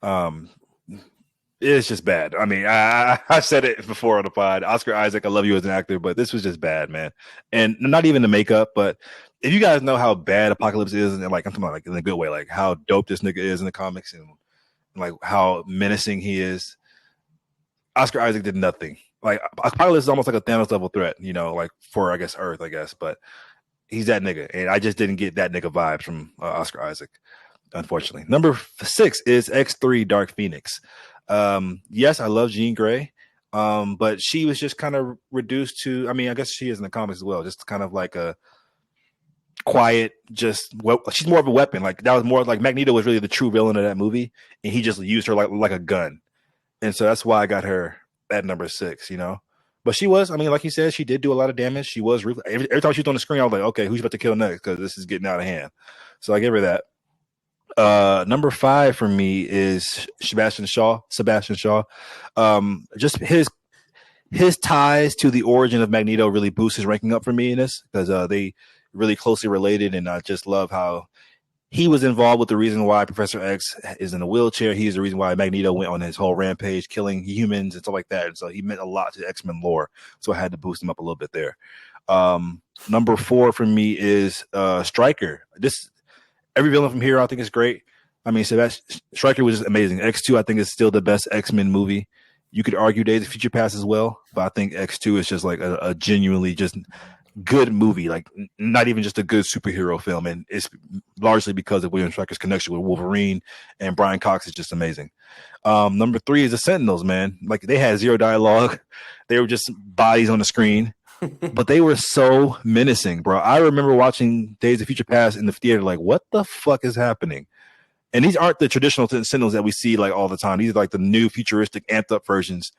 It's just bad. I mean, I said it before on the pod. Oscar Isaac, I love you as an actor, but this was just bad, man. And not even the makeup, but if you guys know how bad Apocalypse is, and like I'm talking about like in a good way, like how dope this nigga is in the comics and like how menacing he is, Oscar Isaac did nothing. Like Apocalypse is almost like a Thanos level threat, you know, like for I guess Earth, but he's that nigga, and I just didn't get that nigga vibes from Oscar Isaac, unfortunately. Number 6 is X3 Dark Phoenix. Yes, I love Jean Grey, but she was just kind of reduced to, I mean, I guess she is in the comics as well, just kind of like a quiet, she's more of a weapon. Like that was more like Magneto was really the true villain of that movie, and he just used her like a gun. And so that's why I got her at number 6, you know. But she was, I mean, like you said, she did do a lot of damage. She was ruthless. Every time she was on the screen, I was like, okay, who's about to kill next? Because this is getting out of hand. So I give her that. Number 5 for me is Sebastian Shaw. Just his ties to the origin of Magneto really boost his ranking up for me in this, because they really closely related, and I just love how he was involved with the reason why Professor X is in a wheelchair. He's the reason why Magneto went on his whole rampage, killing humans and stuff like that. And so he meant a lot to X-Men lore. So I had to boost him up a little bit there. Number 4 for me is Stryker. Every villain from here I think is great. I mean, Stryker was just amazing. X2 I think is still the best X-Men movie. You could argue Days of Future Past as well, but I think X2 is just like a genuinely just good movie, like not even just a good superhero film, and it's largely because of William Stryker's connection with Wolverine, and Brian Cox is just amazing. Number 3 is the Sentinels, man. Like they had zero dialogue, they were just bodies on the screen, but they were so menacing, bro. I remember watching Days of Future Past in the theater, like what the fuck is happening? And these aren't the traditional Sentinels that we see like all the time. These are like the new futuristic amped up versions.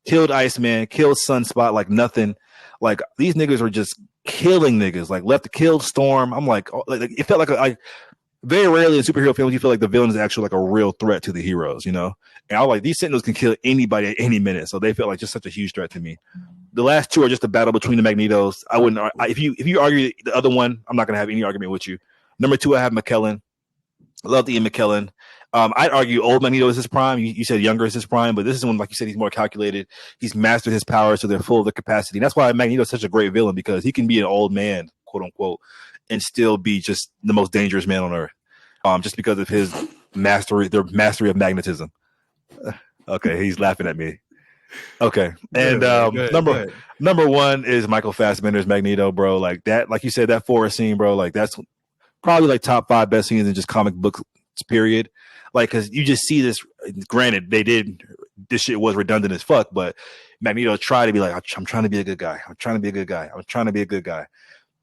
Killed Iceman, killed Sunspot like nothing. Like these niggas were just killing niggas. Like left to kill Storm. I'm like, it felt like very rarely in superhero films you feel like the villain is actually like a real threat to the heroes, you know. And I was like, these Sentinels can kill anybody at any minute, so they felt like just such a huge threat to me. The last 2 are just a battle between the Magnetos. I wouldn't. If you argue the other one, I'm not gonna have any argument with you. Number 2, I have McKellen. I love Ian McKellen. I'd argue old Magneto is his prime. You said younger is his prime, but this is when, like you said, he's more calculated. He's mastered his powers, so they're full of their capacity. And that's why Magneto is such a great villain, because he can be an old man, quote unquote, and still be just the most dangerous man on earth. Just because of his mastery of magnetism. Okay, he's laughing at me. Okay, and number 1 is Michael Fassbender's Magneto, bro. Like that, like you said, that forest scene, bro. Like that's probably like top 5 best scenes in just comic books, period. Like, because you just see this. Granted, this shit was redundant as fuck, but Magneto tried to be like, I'm trying to be a good guy. I'm trying to be a good guy. I'm trying to be a good guy.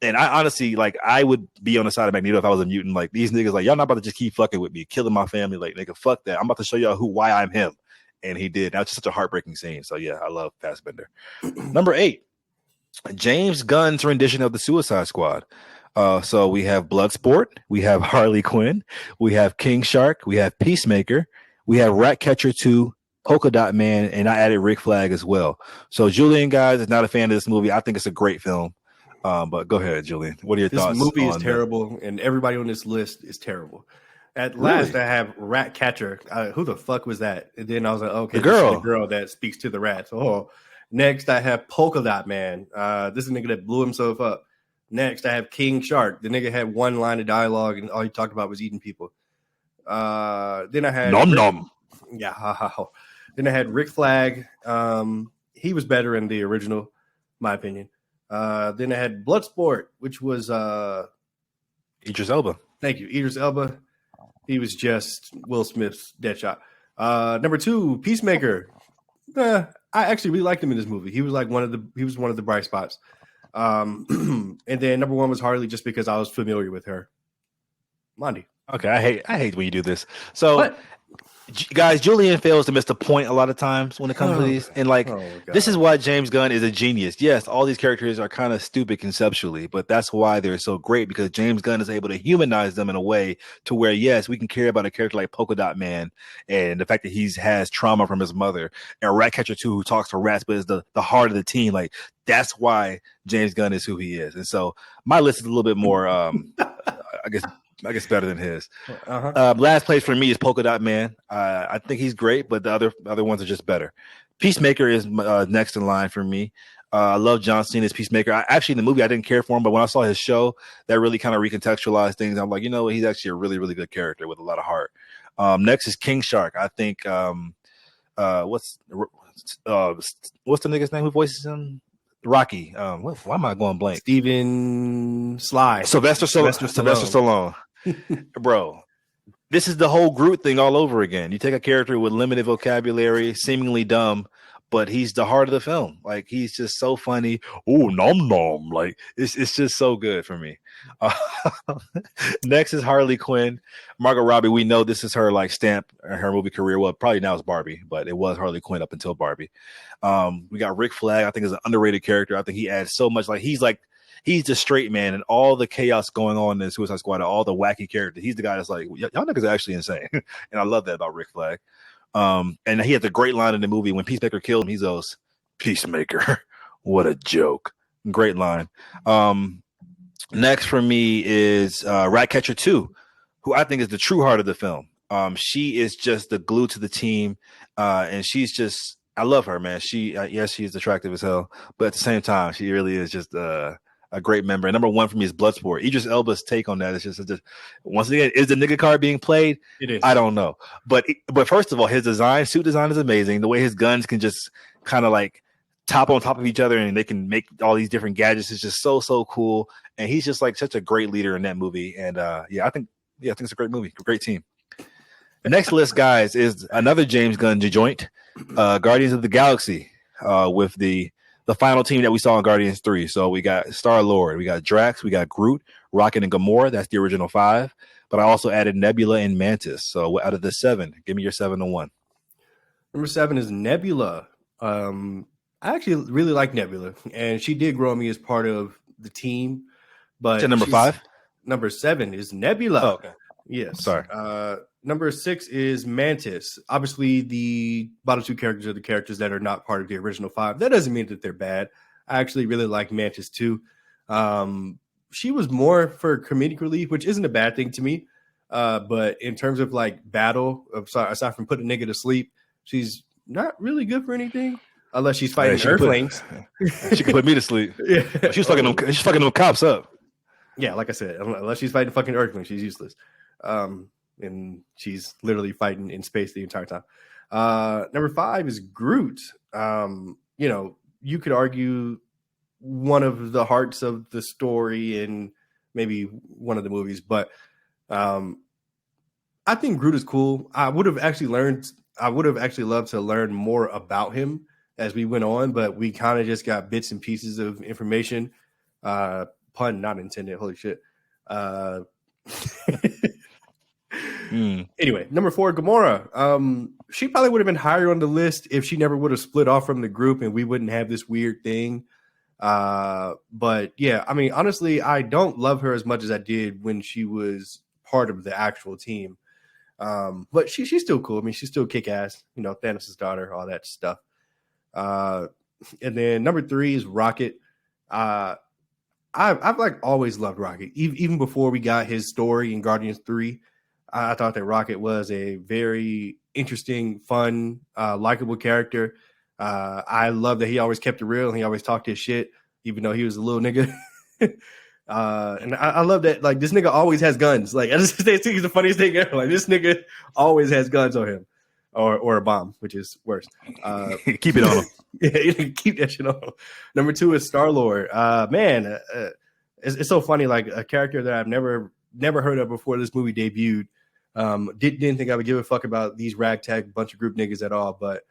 And I honestly, like, I would be on the side of Magneto if I was a mutant. Like, these niggas, like, y'all not about to just keep fucking with me, killing my family. Like, nigga, fuck that. I'm about to show y'all why I'm him. And he did. That's just such a heartbreaking scene. So, yeah, I love Fassbender. Number 8, James Gunn's rendition of the Suicide Squad. So we have Bloodsport, we have Harley Quinn, we have King Shark, we have Peacemaker, we have Ratcatcher 2, Polka Dot Man, and I added Rick Flag as well. So Julian, guys, is not a fan of this movie. I think it's a great film. But go ahead, Julian. What are your thoughts? This movie is terrible, and everybody on this list is terrible. At last, I have Ratcatcher. Who the fuck was that? And then I was like, okay, the girl. This is the girl that speaks to the rats. Oh, next I have Polka Dot Man. This is a nigga that blew himself up. Next, I have King Shark. The nigga had one line of dialogue, and all he talked about was eating people. Then I had Nom. Yeah. Then I had Rick Flag. He was better in the original, my opinion. Then I had Bloodsport, which was Idris Elba. Thank you, Idris Elba. He was just Will Smith's Deadshot. Number 2, Peacemaker. I actually really liked him in this movie. He was like one of the bright spots. And then number 1 was Harley, just because I was familiar with her. Monty. Okay, I hate when you do this. So, guys, Julian fails to miss the point a lot of times when it comes to these, and like this is why James Gunn is a genius. Yes, all these characters are kind of stupid conceptually, but that's why they're so great, because James Gunn is able to humanize them in a way to where, yes, we can care about a character like Polka Dot Man and the fact that he has trauma from his mother, and Ratcatcher 2, who talks to rats but is the heart of the team. Like, that's why James Gunn is who he is. And so my list is a little bit more I guess better than his. Last place for me is Polka Dot Man. I think he's great, but the other ones are just better. Peacemaker is next in line for me. I love John Cena's Peacemaker. Actually, in the movie, I didn't care for him, but when I saw his show, that really kind of recontextualized things. I'm like, you know what? He's actually a really, really good character with a lot of heart. Next is King Shark. I think what's the nigga's name who voices him? Rocky. Why am I going blank? Steven Sly. Sylvester Stallone. Bro, this is the whole Groot thing all over again. You take a character with limited vocabulary, seemingly dumb, but he's the heart of the film. Like, he's just so funny. Oh, nom. Like, it's just so good for me. Next is Harley Quinn. Margot Robbie, we know this is her like stamp, her movie career. Well, probably now it's Barbie, but it was Harley Quinn up until Barbie. We got Rick Flag. I think is an underrated character. I think he adds so much. Like, he's the straight man, and all the chaos going on in Suicide Squad, all the wacky characters. He's the guy that's like, y'all niggas are actually insane. And I love that about Rick Flag. And he had the great line in the movie when Peacemaker killed him. He goes, "Peacemaker, what a joke." Great line. Next for me is Ratcatcher 2, who I think is the true heart of the film. She is just the glue to the team. And she's just, I love her, man. Yes, she's attractive as hell, but at the same time, she really is just a great member. And number 1 for me is Bloodsport. Idris Elba's take on that is just once again, is the nigga card being played? It is. I don't know. But first of all, his suit design is amazing. The way his guns can just kind of like top on top of each other, and they can make all these different gadgets. It's just so cool, and he's just like such a great leader in that movie. And I think it's a great movie, a great team. Next list, guys, is another James Gunn joint, Guardians of the Galaxy, with the final team that we saw in Guardians 3. So we got Star-Lord, we got Drax, we got Groot, Rocket, and Gamora. That's the original 5. But I also added Nebula and Mantis. So out of the 7, give me your 7 to 1. Number 7 is Nebula. I actually really like Nebula, and she did grow on me as part of the team. But number 5? Number 7 is Nebula. Oh, okay. Yes. Sorry. Number 6 is Mantis. Obviously, the bottom 2 characters are the characters that are not part of the original 5. That doesn't mean that they're bad. I actually really like Mantis too. She was more for comedic relief, which isn't a bad thing to me. But in terms of like battle, aside from putting a nigga to sleep, she's not really good for anything unless she's fighting Earthlings. She can put me to sleep. Yeah. She's fucking them cops up. Yeah, like I said, unless she's fighting fucking Earthlings, she's useless. And she's literally fighting in space the entire time. Number 5 is Groot. You could argue one of the hearts of the story in maybe one of the movies, but I think Groot is cool. I would have actually loved to learn more about him as we went on, but we kind of just got bits and pieces of information. Pun not intended. Holy shit. Anyway, number 4, Gamora. She probably would have been higher on the list if she never would have split off from the group and we wouldn't have this weird thing. But yeah, I mean, honestly, I don't love her as much as I did when she was part of the actual team. But she's still cool. I mean, she's still kick ass, Thanos' daughter, all that stuff. And then number 3 is Rocket. I've like always loved Rocket, even before we got his story in Guardians 3. I thought that Rocket was a very interesting, fun, likable character. I love that he always kept it real and he always talked his shit, even though he was a little nigga. And I love that, like, this nigga always has guns. Like, I just think he's the funniest thing ever. Like, this nigga always has guns on him, or a bomb, which is worse. Keep it on him. Yeah, keep that shit on. Number 2 is Star-Lord. Man, it's so funny. Like, a character that I've never heard of before this movie debuted. Didn't think I would give a fuck about these ragtag bunch of group niggas at all, but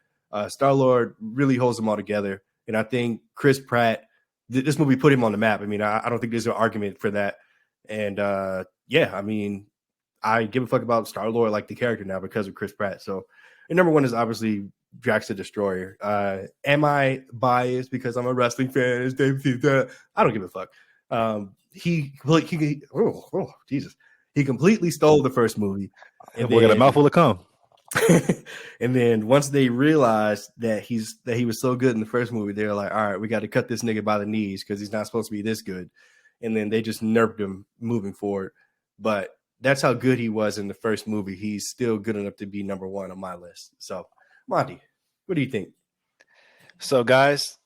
Star-Lord really holds them all together. And I think Chris Pratt, this movie put him on the map. I mean, I don't think there's an argument for that. And I mean, I give a fuck about Star-Lord like the character now because of Chris Pratt. So, and number 1 is obviously Drax the Destroyer. Am I biased because I'm a wrestling fan? I don't give a fuck. Jesus. He completely stole the first movie. And we got a mouthful of cum. And then once they realized that he was so good in the first movie, they were like, all right, we got to cut this nigga by the knees because he's not supposed to be this good. And then they just nerfed him moving forward. But that's how good he was in the first movie. He's still good enough to be number 1 on my list. So, Monty, what do you think? So, guys,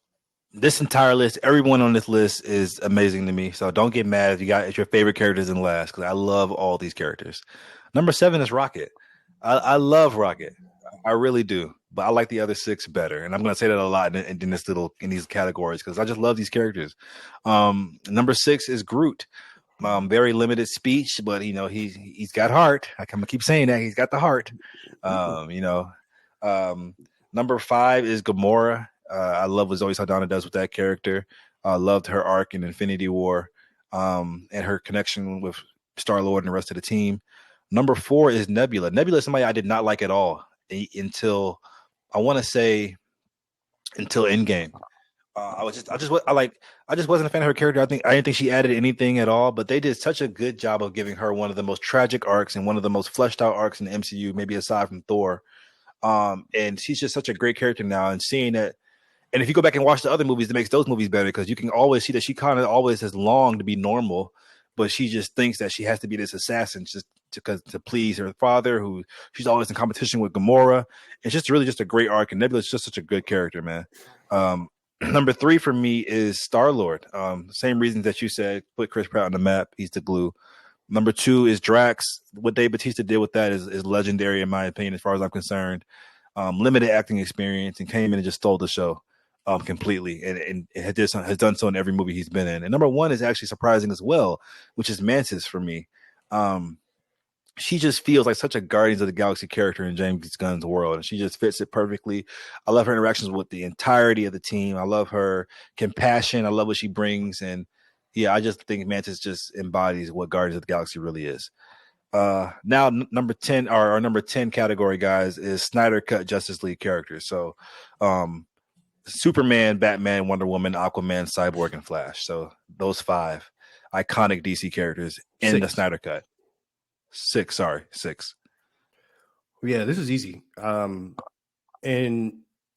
this entire list, everyone on this list is amazing to me. So don't get mad if your favorite characters in last, because I love all these characters. Number 7 is Rocket. I love Rocket. I really do. But I like the other 6 better. And I'm going to say that a lot in these categories because I just love these characters. Number 6 is Groot. Very limited speech, but he's got heart. I'm gonna keep saying that he's got the heart. Number 5 is Gamora. I love what Zoe Saldana does with that character. I loved her arc in Infinity War, and her connection with Star-Lord and the rest of the team. Number 4 is Nebula. Nebula is somebody I did not like at all until Endgame. I just wasn't a fan of her character. I didn't think she added anything at all, but they did such a good job of giving her one of the most tragic arcs and one of the most fleshed out arcs in the MCU, maybe aside from Thor. And she's just such a great character now, and seeing that. And if you go back and watch the other movies, it makes those movies better because you can always see that she kind of always has longed to be normal, but she just thinks that she has to be this assassin just to please her father, who she's always in competition with Gamora. It's just really just a great arc, and Nebula is just such a good character, man. Number 3 for me is Star-Lord. Same reasons that you said, put Chris Pratt on the map. He's the glue. Number 2 is Drax. What Dave Bautista did with that is legendary, in my opinion, as far as I'm concerned. Limited acting experience and came in and just stole the show. completely, and has done so in every movie he's been in. And number one is actually surprising as well, which is Mantis for me. She just feels like such a Guardians of the Galaxy character in James Gunn's world, and she just fits it perfectly. I love her interactions with the entirety of the team. I love her compassion. I love what she brings, and yeah, I just think Mantis just embodies what Guardians of the Galaxy really is. Now number 10, our number 10 category, guys, is Snyder Cut Justice League characters. So, Superman, Batman, Wonder Woman, Aquaman, Cyborg, and Flash. So those 5 iconic DC characters in the Snyder Cut. 6. Yeah, this is easy. And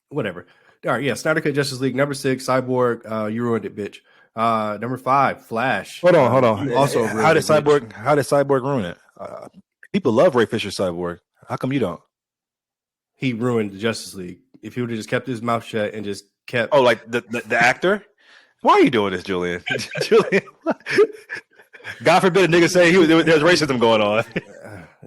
whatever. All right, yeah, Snyder Cut Justice League. Number 6, Cyborg. You ruined it, bitch. Number 5, Flash. Hold on. Also, how did Cyborg ruin it? People love Ray Fisher Cyborg. How come you don't? He ruined the Justice League. If he would have just kept his mouth shut and just kept. Oh, like the actor? Why are you doing this, Julian? Julian. God forbid a nigga say there's racism going on.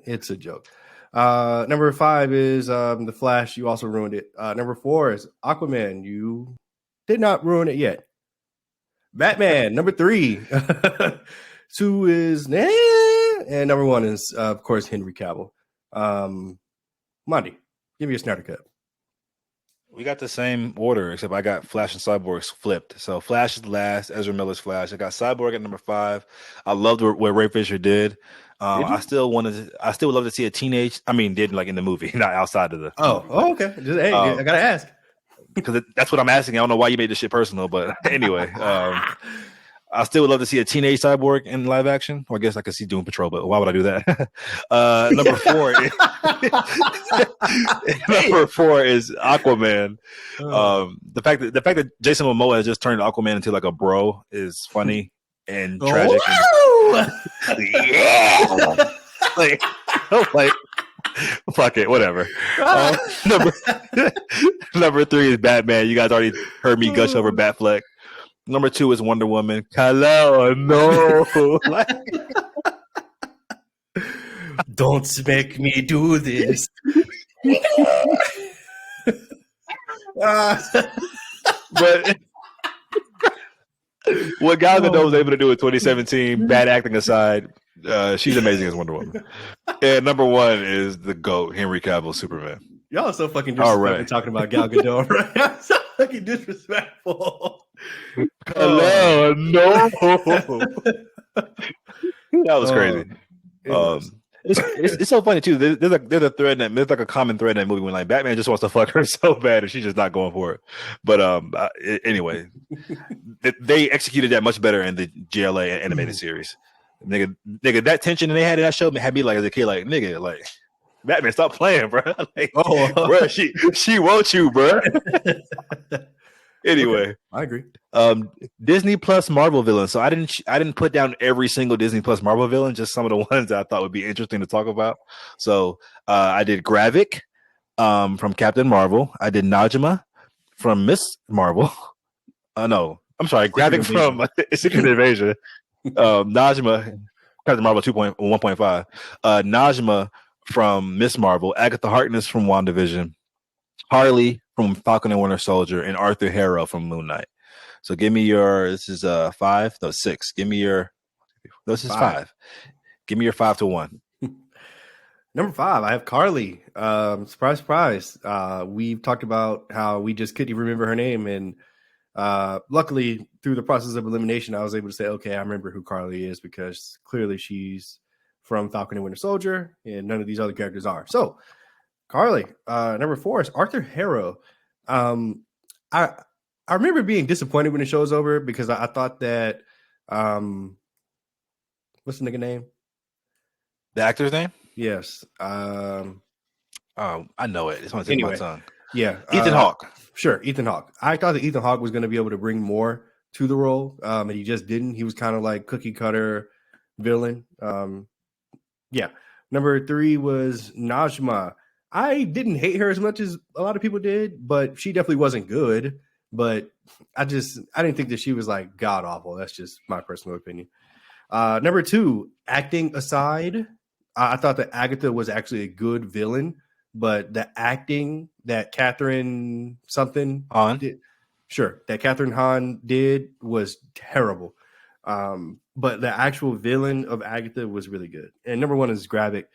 It's a joke. Number 5 is the Flash. You also ruined it. Number 4 is Aquaman. You did not ruin it yet. Batman. Number 3. 2 is and number 1 is of course Henry Cavill. Monty, give me a Snyder Cut. We got the same order, except I got Flash and Cyborg flipped. So Flash is last, Ezra Miller's Flash. I got Cyborg at number 5. I loved what Ray Fisher did. I still would love to see a teenage. I mean, did like in the movie, not outside of the. Oh, okay. Hey, I gotta ask because that's what I'm asking. I don't know why you made this shit personal, but anyway, I still would love to see a teenage Cyborg in live action. Or I guess I could see Doom Patrol, but why would I do that? Number 4. Number 4 is Aquaman. The fact that Jason Momoa has just turned Aquaman into like a bro is funny and tragic. Yeah, like fuck it, whatever. Number 3 is Batman. You guys already heard me gush over Batfleck. Number 2 is Wonder Woman. Hello, no. Don't make me do this. But what Gal Gadot was able to do in 2017, bad acting aside, she's amazing as Wonder Woman. And number 1 is the GOAT, Henry Cavill, Superman. Y'all are so fucking disrespectful talking about Gal Gadot, right? So fucking disrespectful. Hello, no. That was crazy. It's so funny too. There's a thread there's like a common thread in that movie when like Batman just wants to fuck her so bad and she's just not going for it. But anyway, they executed that much better in the GLA animated series. Nigga, that tension they had in that show had me like as a kid, like nigga, like Batman, stop playing, bro. Like, bro, she wants you, bro. Anyway, okay, I agree. Disney Plus Marvel villains. So I didn't put down every single Disney Plus Marvel villain, just some of the ones that I thought would be interesting to talk about. So I did Gravik from Captain Marvel. I did Najma from Miss Marvel. No, I'm sorry, Gravik from Secret Invasion. Najma, Captain Marvel 1.5. Najma from Miss Marvel. Agatha Harkness from WandaVision. Harley from Falcon and Winter Soldier, and Arthur Harrow from Moon Knight. So give me your, this is 5, no 6. Give me your, this is 5. Give me your 5 to 1. Number 5, I have Carly. Surprise, surprise. We've talked about how we just couldn't even remember her name, and luckily through the process of elimination, I was able to say, okay, I remember who Carly is because clearly she's from Falcon and Winter Soldier, and none of these other characters are. So Carly, number 4 is Arthur Harrow. I remember being disappointed when the show's over because I thought that what's the nigga name? The actor's name? Yes. I know it. It's on the tip of my tongue. Yeah. Ethan Hawke. Sure, Ethan Hawke. I thought that Ethan Hawke was going to be able to bring more to the role, and he just didn't. He was kind of like cookie cutter villain. Yeah. Number 3 was Najma. I didn't hate her as much as a lot of people did, but she definitely wasn't good. But I didn't think that she was like god awful. That's just my personal opinion. Number 2, acting aside, I thought that Agatha was actually a good villain, but the acting that Catherine something on did, Sure, that Catherine Hahn did was terrible. But the actual villain of Agatha was really good. And number one is Gravik.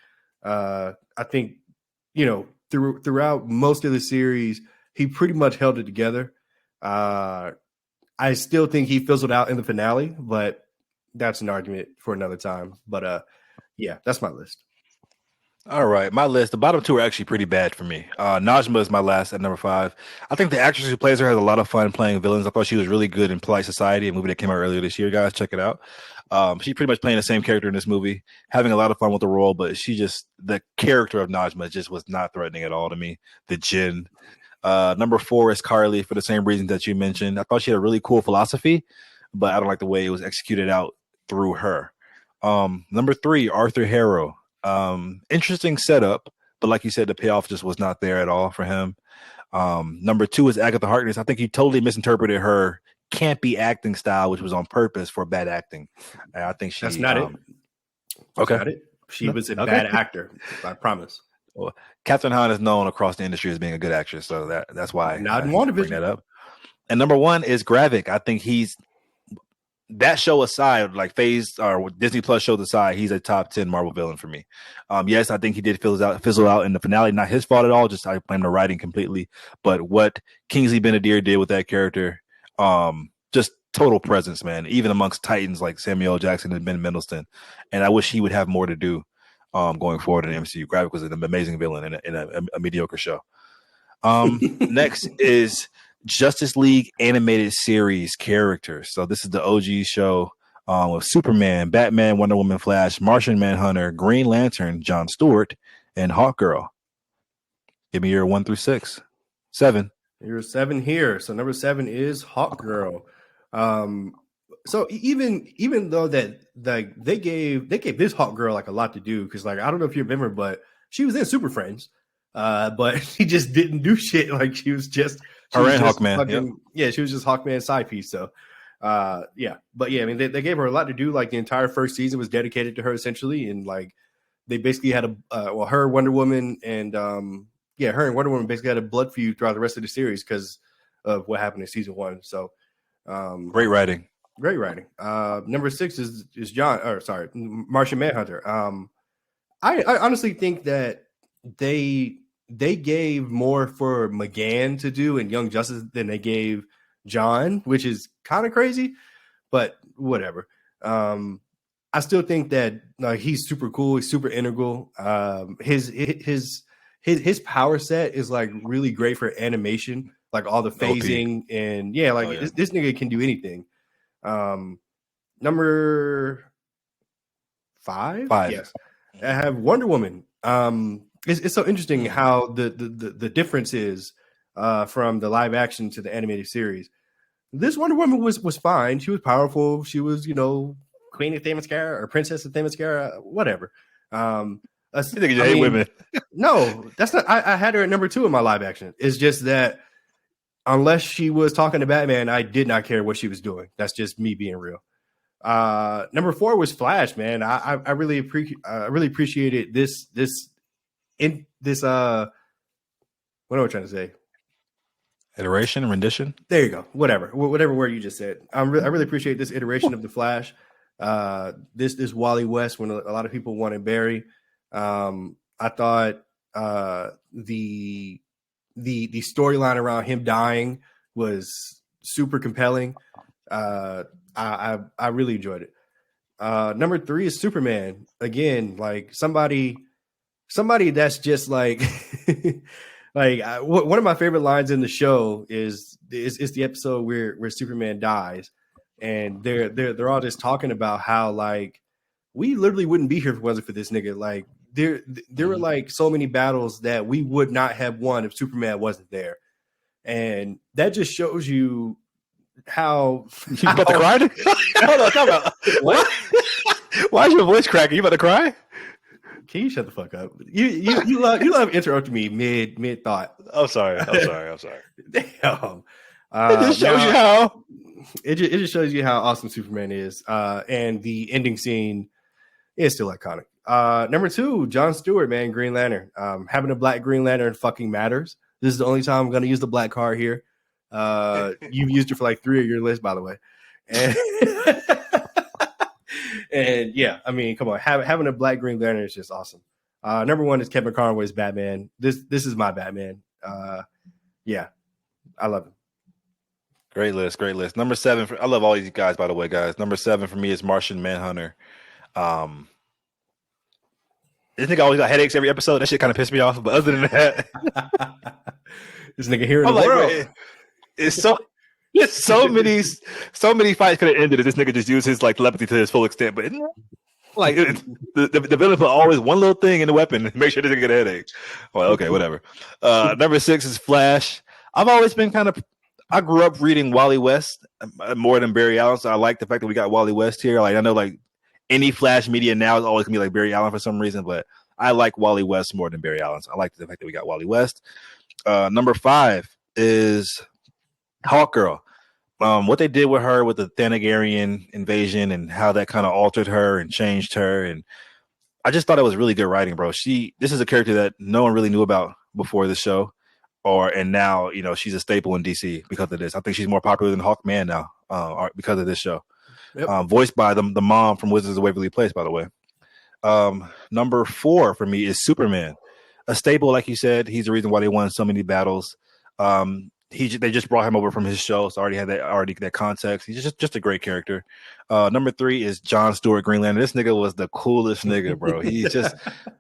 I think, throughout most of the series, he pretty much held it together. I still think he fizzled out in the finale, but that's an argument for another time. But yeah, that's my list. All right, my list. The bottom two are actually pretty bad for me. Najma is my last at number 5. I think the actress who plays her has a lot of fun playing villains. I thought she was really good in Polite Society, a movie that came out earlier this year. Guys, check it out. She's pretty much playing the same character in this movie, having a lot of fun with the role. But the character of Najma just was not threatening at all to me. The Jinn. Number 4 is Carly for the same reasons that you mentioned. I thought she had a really cool philosophy, but I don't like the way it was executed out through her. Number 3, Arthur Harrow. Interesting setup, but like you said, the payoff just was not there at all for him. Number 2 is Agatha Harkness. I think you totally misinterpreted her campy acting style, which was on purpose for bad acting. I think that's not it. Okay, not it. She was a bad actor. I promise. Well, Catherine Hahn is known across the industry as being a good actress, so that's why not in WandaVision. Bring that up. And number 1 is Gravik. I think he's that show aside, like Phase or Disney Plus shows aside, he's a top 10 Marvel villain for me. Yes, I think he did fizzle out in the finale. Not his fault at all. Just I blame the writing completely. But what Kingsley Ben-Adir did with that character, just total presence, man. Even amongst Titans like Samuel L. Jackson and Ben Mendelsohn. And I wish he would have more to do going forward in the MCU. Gravik was an amazing villain in a mediocre show. Next is Justice League animated series characters. So this is the OG show with Superman, Batman, Wonder Woman, Flash, Martian Manhunter, Green Lantern, Jon Stewart, and Hawkgirl. Give me your 1 through 6. 7. You're 7 here. So number 7 is Hawkgirl. So even though that like they gave this Hawkgirl like a lot to do, because like I don't know if you remember, but she was in Super Friends. But she just didn't do shit. Like she was just her and Hawkman. Yep. Yeah, she was just Hawkman's side piece. So yeah. But yeah, I mean they gave her a lot to do. Like the entire first season was dedicated to her essentially, and like they basically had her Wonder Woman and her and Wonder Woman basically had a blood feud throughout the rest of the series because of what happened in season 1. So great writing. Number 6 is Martian Manhunter. I honestly think that they gave more for McGann to do in Young Justice than they gave John, which is kind of crazy, but whatever. I still think that he's super cool. He's super integral. His power set is like really great for animation, like all the phasing and this nigga can do anything. Number 5. Yes, I have Wonder Woman. It's so interesting how the difference is from the live action to the animated series. This Wonder Woman was fine. She was powerful. She was, Queen of Themyscira or Princess of Themyscira, whatever. You think you hate women? No, that's not. I had her at number 2 in my live action. It's just that unless she was talking to Batman, I did not care what she was doing. That's just me being real. Number 4 was Flash, man. I really appreciated this what am I trying to say? Iteration, rendition. There you go. Whatever word you just said. I really appreciate this iteration of the Flash. This Wally West when a lot of people wanted Barry. I thought the storyline around him dying was super compelling. I really enjoyed it. Number 3 is Superman. Again, like somebody that's just like one of my favorite lines in the show is the episode where Superman dies, and they're all just talking about how like we literally wouldn't be here if it wasn't for this nigga. Like there were like so many battles that we would not have won if Superman wasn't there, and that just shows you how you about to cry. Hold on, come on. What? Why is your voice cracking? You about to cry? Can you shut the fuck up? You love interrupting me mid thought. I'm sorry. Damn. It just shows you how. It just shows you how awesome Superman is. And the ending scene is still iconic. Number 2, Jon Stewart, man, Green Lantern. Having a black Green Lantern fucking matters. This is the only time I'm going to use the black card here. You've used it for like 3 of your lists, by the way. And, and yeah, I mean, come on, having a Black Green Lantern is just awesome. Number 1 is Kevin Conroy's Batman. This is my Batman. Yeah, I love him. Great list, great list. Number 7, I love all these guys, by the way, guys. Number 7 for me is Martian Manhunter. This nigga always got headaches every episode. That shit kind of pissed me off. But other than that, this nigga here in the world, it's so many fights could have ended if this nigga just used his like telepathy to his full extent. But like the villain put always one little thing in the weapon and make sure this nigga get a headache. Well, okay, whatever. Number 6 is Flash. I've always been I grew up reading Wally West more than Barry Allen, so I like the fact that we got Wally West here. Like I know, like any Flash media now is always gonna be like Barry Allen for some reason, but I like Wally West more than Barry Allen. So I like the fact that we got Wally West. Number 5 is Hawkgirl. What they did with her with the Thanagarian invasion and how that kind of altered her and changed her, and I just thought it was really good writing, bro. This is a character that no one really knew about before the show. And now, she's a staple in DC because of this. I think she's more popular than Hawkman now because of this show. Yep. Voiced by the mom from Wizards of Waverly Place, by the way. Number 4 for me is Superman. A staple, like you said. He's the reason why they won so many battles. They just brought him over from his show, so already had that context. He's just a great character. Number 3 is Jon Stewart, Green Lantern. This nigga was the coolest nigga, bro. He's just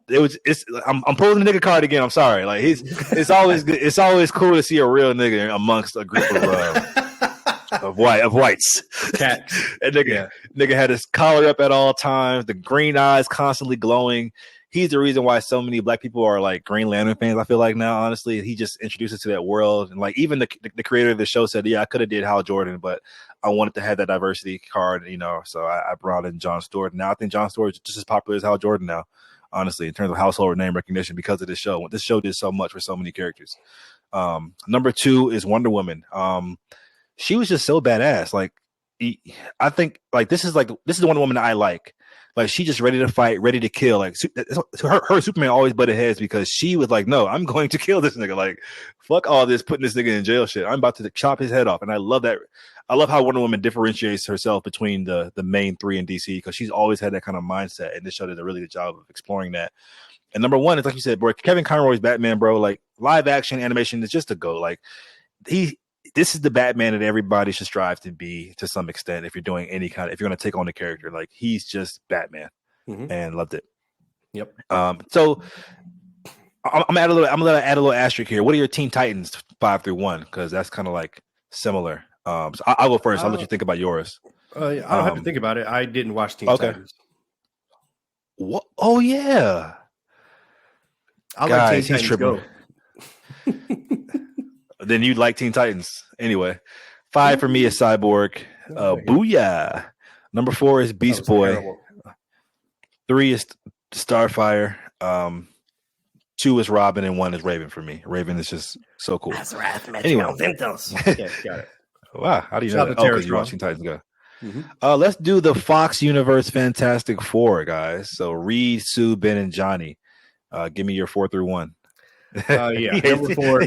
I'm pulling the nigga card again. I'm sorry. Like it's always cool to see a real nigga amongst a group of whites. Cats. And nigga had his collar up at all times, the green eyes constantly glowing. He's the reason why so many Black people are like Green Lantern fans. I feel like now, honestly, he just introduced us to that world. And like even the creator of the show said, yeah, I could have did Hal Jordan, but I wanted to have that diversity card, so I brought in Jon Stewart. Now I think Jon Stewart is just as popular as Hal Jordan now, honestly, in terms of household name recognition because of this show. This show did so much for so many characters. Number 2 is Wonder Woman. She was just so badass. Like I think like this is the Wonder Woman that I like. Like she just ready to fight, ready to kill. Like her Superman always butted heads because she was like, no, I'm going to kill this nigga. Like fuck all this putting this nigga in jail shit. I'm about to chop his head off. And I love that. I love how Wonder Woman differentiates herself between the main 3 in DC because she's always had that kind of mindset. And this show did a really good job of exploring that. And number 1 is like you said, bro, Kevin Conroy's Batman, bro. Like live action animation is just a go. Like this is the Batman that everybody should strive to be to some extent. If you're doing if you're going to take on the character, like he's just Batman, and loved it. Yep. So I'm gonna add a little asterisk here. What are your Teen Titans 5 through 1? Because that's kind of like similar. So I'll go first. I'll let you think about yours. I don't have to think about it. I didn't watch Teen Titans. What? Oh yeah. I like Teen Titans Go. Then you'd like Teen Titans. Anyway, 5 for me is Cyborg. Booyah. Number 4 is Beast Boy. Terrible. 3 is Starfire. 2 is Robin, and 1 is Raven for me. Raven is just so cool. Anyway. Okay, got it. Wow, how do you know that? Because you're watching Titans Go. Let's do the Fox Universe Fantastic Four, guys. So Reed, Sue, Ben, and Johnny. Give me your 4 through 1. Number 4.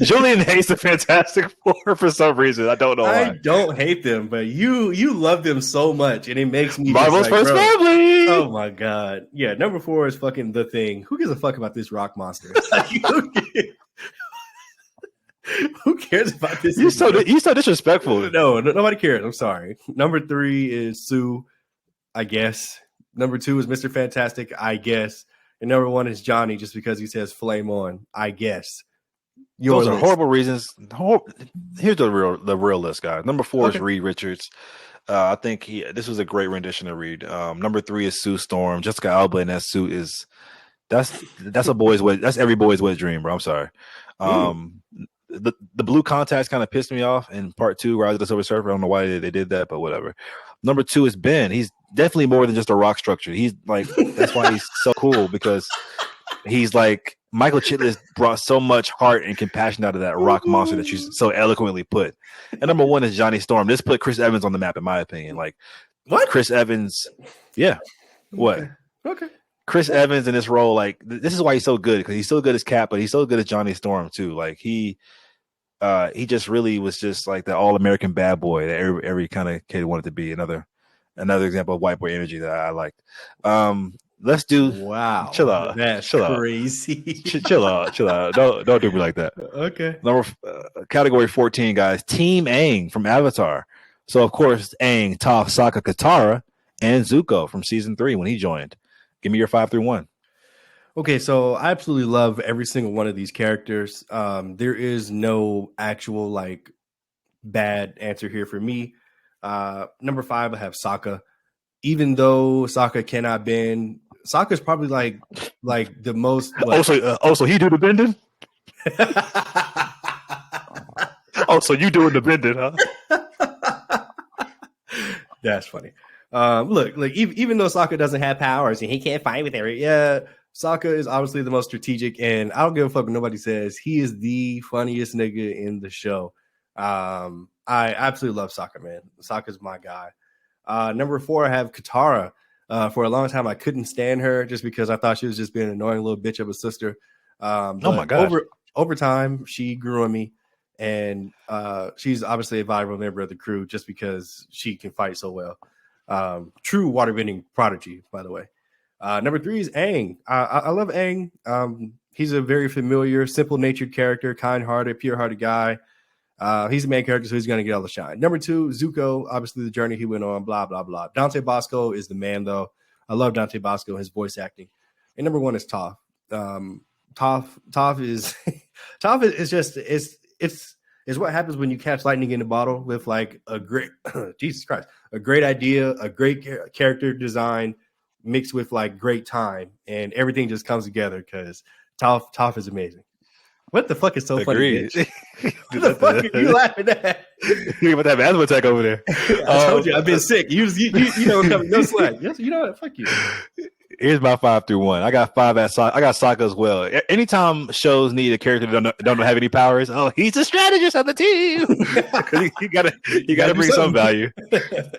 Julian hates the Fantastic Four for some reason. I don't know why. I don't hate them, but you love them so much, and it makes me Marvel's First Family. Oh my god, yeah. Number 4 is fucking The Thing. Who gives a fuck about this rock monster? Who cares about this? You're so disrespectful. No, nobody cares. I'm sorry. Number 3 is Sue, I guess. Number 2 is Mr. Fantastic, I guess. And number 1 is Johnny, just because he says "flame on." I guess. Those are horrible reasons. Here's the real list, guys. Number 4 is Reed Richards. I think this was a great rendition of Reed. Number 3 is Sue Storm. Jessica Alba in that suit that's a boy's wet. That's every boy's wet dream, bro. I'm sorry. The blue contacts kind of pissed me off in part 2, Rise of the Silver Surfer. I don't know why they did that, but whatever. Number 2 is Ben. He's definitely more than just a rock structure. He's like, that's why he's so cool, because he's like, Michael Chiklis brought so much heart and compassion out of that rock monster that you so eloquently put. And number 1 is Johnny Storm. This put Chris Evans on the map, in my opinion. Like, what? Chris Evans, yeah. What? Okay. Chris Evans in this role, like, this is why he's so good, because he's so good as Cap, but he's so good as Johnny Storm too. Like, He just really was just like the all American bad boy that every kind of kid wanted to be. Another example of white boy energy that I liked. Let's do. Wow, Chill out, that's chill out, crazy. chill out, chill out. Don't do me like that. Okay. Category 14, guys. Team Aang from Avatar. So of course Aang, Toph, Sokka, Katara, and Zuko from season 3 when he joined. Give me your 5 through 1. Okay, so I absolutely love every single one of these characters. There is no actual like bad answer here for me. Number 5, I have Sokka. Even though Sokka cannot bend, Sokka's probably like the most. Also, he do the bending. So you doing the bending, huh? That's funny. Look, like even though Sokka doesn't have powers and he can't fight with every, Sokka is obviously the most strategic, and I don't give a fuck what nobody says. He is the funniest nigga in the show. I absolutely love Sokka, man. Sokka's my guy. Number 4, I have Katara. For a long time, I couldn't stand her just because I thought she was just being an annoying little bitch of a sister. But oh my god! Over time, she grew on me, and she's obviously a valuable member of the crew just because she can fight so well. True waterbending prodigy, by the way. Number 3 is Aang. I love Aang. He's a very familiar, simple-natured character, kind-hearted, pure-hearted guy. He's the main character, so he's going to get all the shine. Number 2, Zuko, obviously the journey he went on, blah, blah, blah. Dante Bosco is the man, though. I love Dante Bosco, his voice acting. And number 1 is Toph. Toph is Toph is just it's what happens when you catch lightning in a bottle with like a great Jesus Christ, a great idea, a great character design mixed with like great time, and everything just comes together because Toph is amazing. What the fuck is so Agreed. funny, bitch? What the fuck are you laughing at? You're about to have asthma attack over there. I told you I've been sick. You know no slack. Yes, you know what? Fuck you. Here's my 5 through 1. I got 5 at I got Sokka as well. Anytime shows need a character that don't have any powers, he's a strategist on the team. you gotta bring some value.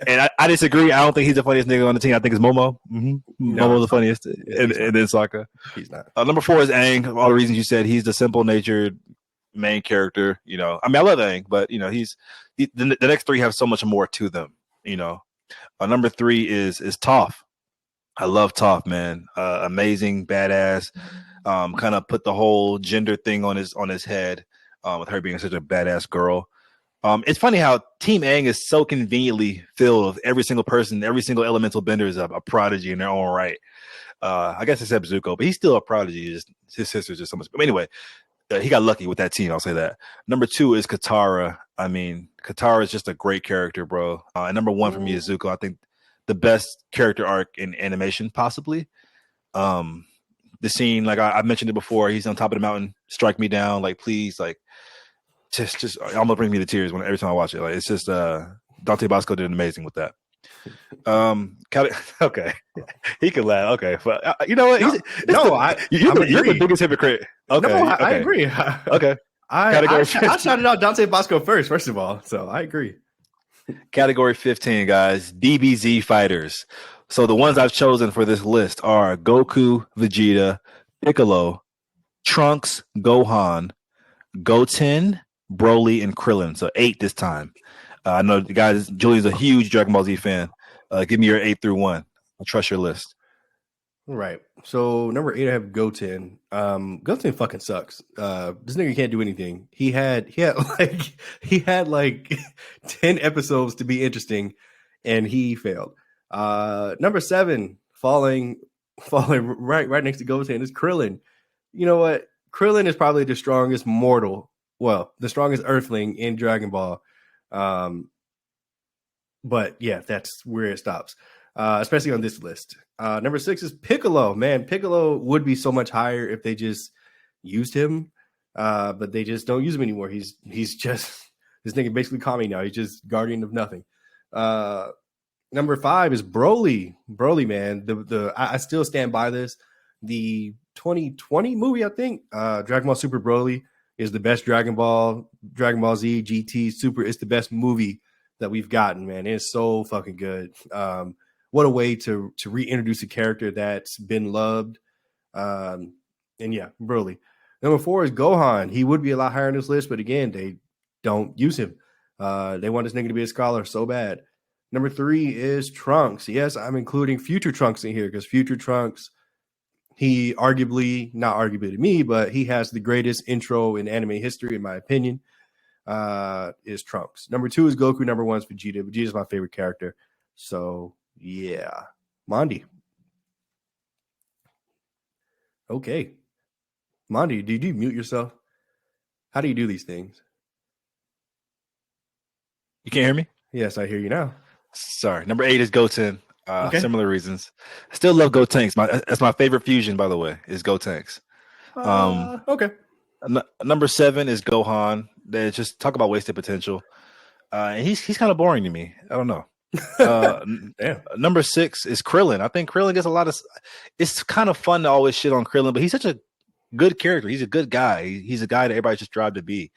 And I disagree. I don't think he's the funniest nigga on the team. I think it's Momo. Mm-hmm. No, Momo's the funniest, and then Sokka. He's not. Number 4 is Aang. All the reasons you said. He's the simple natured main character. You know, I mean, I love Aang, but you know, the next 3 have so much more to them. You know, number 3 is Toph. I love Toph, man. Amazing, badass. Kind of put the whole gender thing on his head. With her being such a badass girl. It's funny how Team Aang is so conveniently filled with every single person, every single elemental bender is a prodigy in their own right. I guess except Zuko, but he's still a prodigy. His sister's just so much. But anyway, he got lucky with that team. I'll say that. Number 2 is Katara. I mean, Katara is just a great character, bro. And number 1 for me is Zuko. I think the best character arc in animation, possibly. The scene, like I mentioned it before, he's on top of the mountain, strike me down, like please, like just almost bring me to tears every time I watch it. Like it's just Dante Bosco did amazing with that. Okay, he can laugh. Okay, but you know what? You're the biggest hypocrite. Okay, no, I agree. Okay, I shouted out Dante Bosco first of all, so I agree. Category 15, guys. DBZ fighters. So the ones I've chosen for this list are Goku, Vegeta, Piccolo, Trunks, Gohan, Goten, Broly, and Krillin. So 8 this time. I know the guys. Julian's a huge Dragon Ball Z fan. Give me your 8 through 1. I'll trust your list. Right. So number 8, I have Goten. Goten fucking sucks. This nigga can't do anything. He had like 10 episodes to be interesting, and he failed. Number 7, falling right next to Goten is Krillin. You know what? Krillin is probably the strongest mortal. Well, the strongest Earthling in Dragon Ball. But yeah, that's where it stops. Especially on this list. Number 6 is Piccolo. Man, Piccolo would be so much higher if they just used him, but they just don't use him anymore. He's just this nigga basically Kami now. He's just guardian of nothing. Number 5 is Broly. Broly, man. I still stand by this. The 2020 movie, I think, Dragon Ball Super Broly is the best Dragon Ball Z GT Super. It's the best movie that we've gotten, man. It's so fucking good. What a way to reintroduce a character that's been loved. And yeah, Broly. Number 4 is Gohan. He would be a lot higher on this list, but again, don't use him. They want this nigga to be a scholar so bad. Number 3 is Trunks. Yes, I'm including Future Trunks in here because Future Trunks, he arguably, not arguably to me, but he has the greatest intro in anime history, in my opinion, is Trunks. Number 2 is Goku. Number 1 is Vegeta. Vegeta's my favorite character. So, yeah. Mondi. Okay. Mondi, did you mute yourself? How do you do these things? You can't hear me? Yes, I hear you now. Sorry. Number 8 is Goten. Similar reasons. I still love Gotenks. That's my favorite fusion, by the way, is Gotenks. Okay. Number 7 is Gohan. They just talk about wasted potential. And he's kind of boring to me. I don't know. Number 6 is Krillin. I think Krillin gets a lot of. It's kind of fun to always shit on Krillin, but he's such a good character. He's a good guy. He's a guy that everybody just strive to be.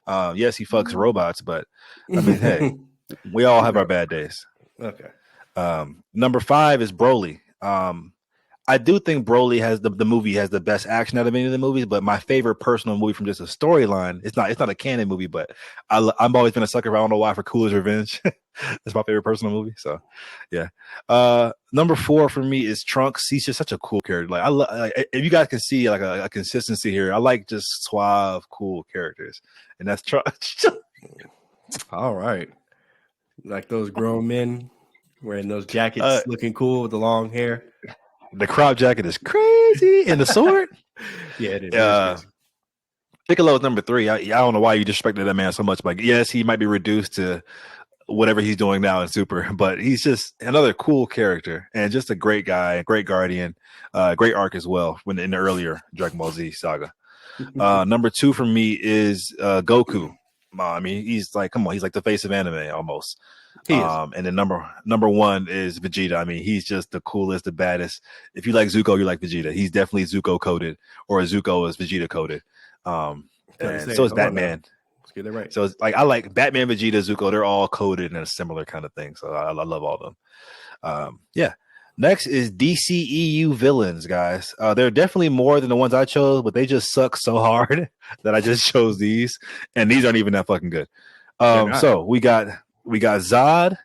Yes, he fucks robots, but I mean, hey, we all have our bad days. Okay. Number 5 is Broly. I do think Broly has the movie has the best action out of any of the movies, but my favorite personal movie from just a storyline, it's not a canon movie, but I've always been a sucker. I don't know why, for Cool's Revenge. That's my favorite personal movie. So, yeah. Number 4 for me is Trunks. He's just such a cool character. Like if you guys can see like a consistency here, I like just suave, cool characters, and that's Trunks. All right. Like those grown men wearing those jackets, looking cool with the long hair. The crop jacket is crazy, and the sword. Yeah, it is. Piccolo is number 3. I don't know why you disrespected that man so much. Like, yes, he might be reduced to whatever he's doing now in Super, but he's just another cool character and just a great guy, great guardian, great arc as well. When in the earlier Dragon Ball Z saga. Number 2 for me is Goku. I mean, he's like, come on, he's like the face of anime almost. And then number 1 is Vegeta. I mean, he's just the coolest, the baddest. If you like Zuko, you like Vegeta. He's definitely Zuko coded, or Zuko is Vegeta coded. And so is Batman. Let's get it right. So it's like I like Batman, Vegeta, Zuko. They're all coded in a similar kind of thing. So I love all of them. Yeah. Next is DCEU villains, guys. They're definitely more than the ones I chose, but they just suck so hard that I just chose these, and these aren't even that fucking good. So we got Zod,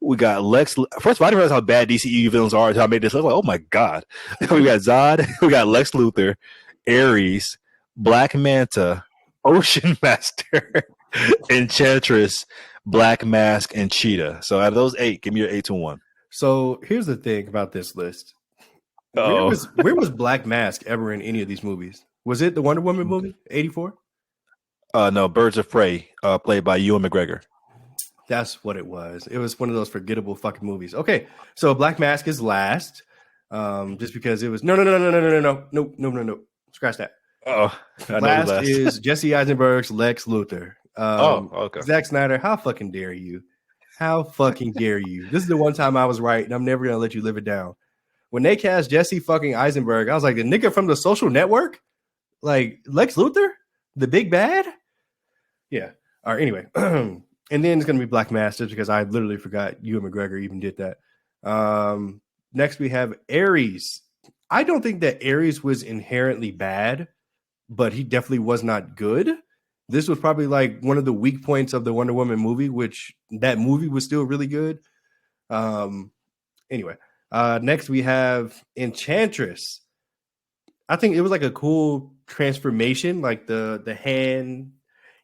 we got Lex. First of all, I didn't realize how bad DCEU villains are until I made this look like, oh my god. We got Zod, we got Lex Luthor, Ares, Black Manta, Ocean Master, Enchantress, Black Mask, and Cheetah. So out of those 8, give me your 8 to 1. So here's the thing about this list. Where was Black Mask ever in any of these movies? Was it the Wonder Woman movie, 84? No, Birds of Prey, played by Ewan McGregor. That's what it was. It was one of those forgettable fucking movies. Okay, so Black Mask is last, just because it was no. Scratch that. Last is Jesse Eisenberg's Lex Luthor. Okay. Zack Snyder, how fucking dare you? How fucking dare you? This is the one time I was right, and I'm never gonna let you live it down. When they cast Jesse fucking Eisenberg, I was like, the nigga from The Social Network, like Lex Luthor, the big bad. Yeah. All right. Anyway, and then it's gonna be Black Masters because I literally forgot Ewan McGregor even did that. Next we have Ares. I don't think that Ares was inherently bad, but he definitely was not good. This was probably like one of the weak points of the Wonder Woman movie, which that movie was still really good. Anyway, next we have Enchantress. I think it was like a cool transformation, like the hand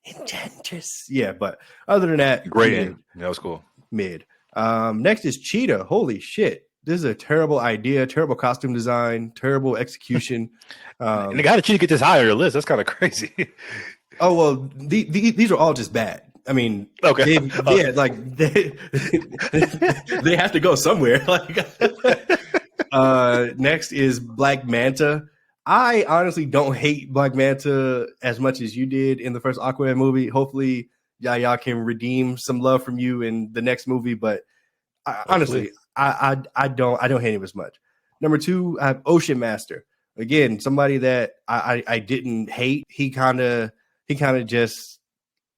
Enchantress. Yeah, but other than that, great. Yeah, that was cool. Mid. Next is Cheetah. Holy shit. This is a terrible idea, terrible costume design, terrible execution. And the guy that Cheetah get this high on your list, that's kind of crazy. Oh, well, these are all just bad. I mean, okay. Yeah, like they have to go somewhere. Like, next is Black Manta. I honestly don't hate Black Manta as much as you did in the first Aquaman movie. Hopefully, y'all can redeem some love from you in the next movie. But honestly, I don't hate him as much. Number 2, I have Ocean Master. Again, somebody that I didn't hate. He kind of just,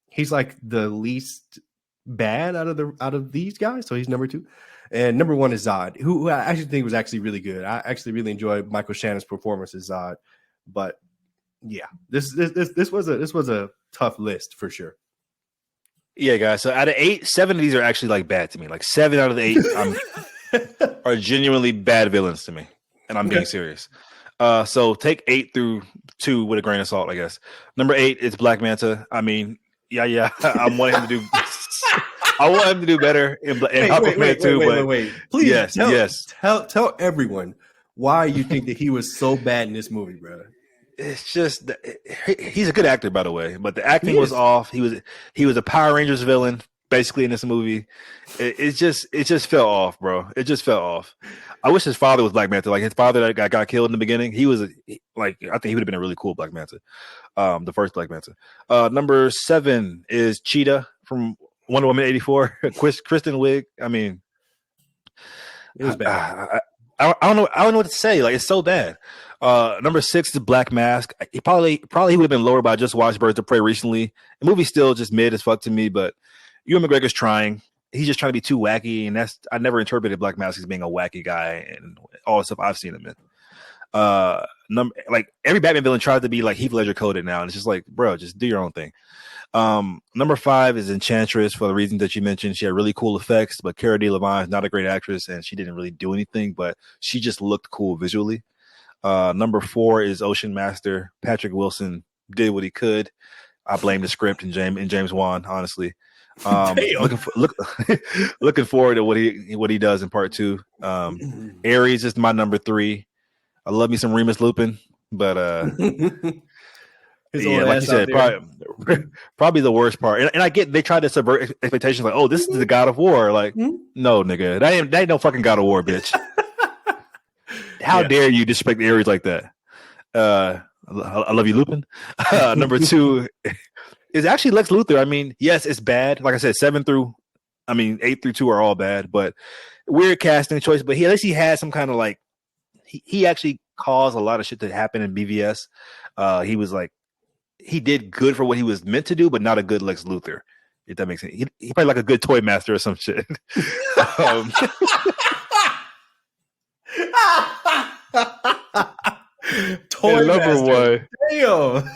he's like the least bad out of these guys. So he's number 2. And number 1 is Zod, who I actually think was actually really good. I actually really enjoyed Michael Shannon's performance as Zod. But yeah, this was a tough list for sure. Yeah, guys. So out of 8, 7 of these are actually like bad to me. Like 7 out of the 8 are genuinely bad villains to me, and I'm being serious. So take 8 through 2 with a grain of salt, I guess. Number 8 is Black Manta. I mean, yeah. I want him to do. I want him to do better in Aquaman 2, but wait. Please yes. tell everyone why you think that he was so bad in this movie, bro. It's just he's a good actor, by the way, but the acting He was is. off. He was a Power Rangers villain basically in this movie. It just fell off, bro. It just fell off. I wish his father was Black Manta. Like his father that got killed in the beginning. He was like I think he would have been a really cool Black Manta. The first Black Manta. Number 7 is Cheetah from Wonder Woman 84. Kristen Wiig. I mean, It was bad. I don't know. I don't know what to say. Like it's so bad. Number 6 is Black Mask. He probably would have been lower, but I just watched Birds of Prey recently. The movie's still just mid as fuck to me, but Ewan McGregor's trying. He's just trying to be too wacky, and I never interpreted Black Mask as being a wacky guy and all the stuff I've seen him in. Like every Batman villain tried to be like Heath Ledger coded now, and it's just like, bro, just do your own thing. Number 5 is Enchantress for the reasons that you mentioned. She had really cool effects, but Cara Delevingne is not a great actress, and she didn't really do anything, but she just looked cool visually. Number 4 is Ocean Master. Patrick Wilson did what he could. I blame the script and James Wan, honestly. Looking forward to what he does in part 2. Ares is my number 3. I love me some Remus Lupin, but yeah, like you said, probably the worst part. And I get they tried to subvert expectations, like, oh, this is the God of War. Like, no, nigga, that ain't no fucking God of War, bitch. How dare you disrespect Ares like that? I love you, Lupin. Number 2 is actually Lex Luthor. I mean, yes, it's bad. Like I said, 8 through 2 are all bad, but weird casting choice. But at least he had some kind of like, he actually caused a lot of shit to happen in BVS. He was like, he did good for what he was meant to do, but not a good Lex Luthor. If that makes sense. He probably like a good toy master or some shit. Toy number master. 1.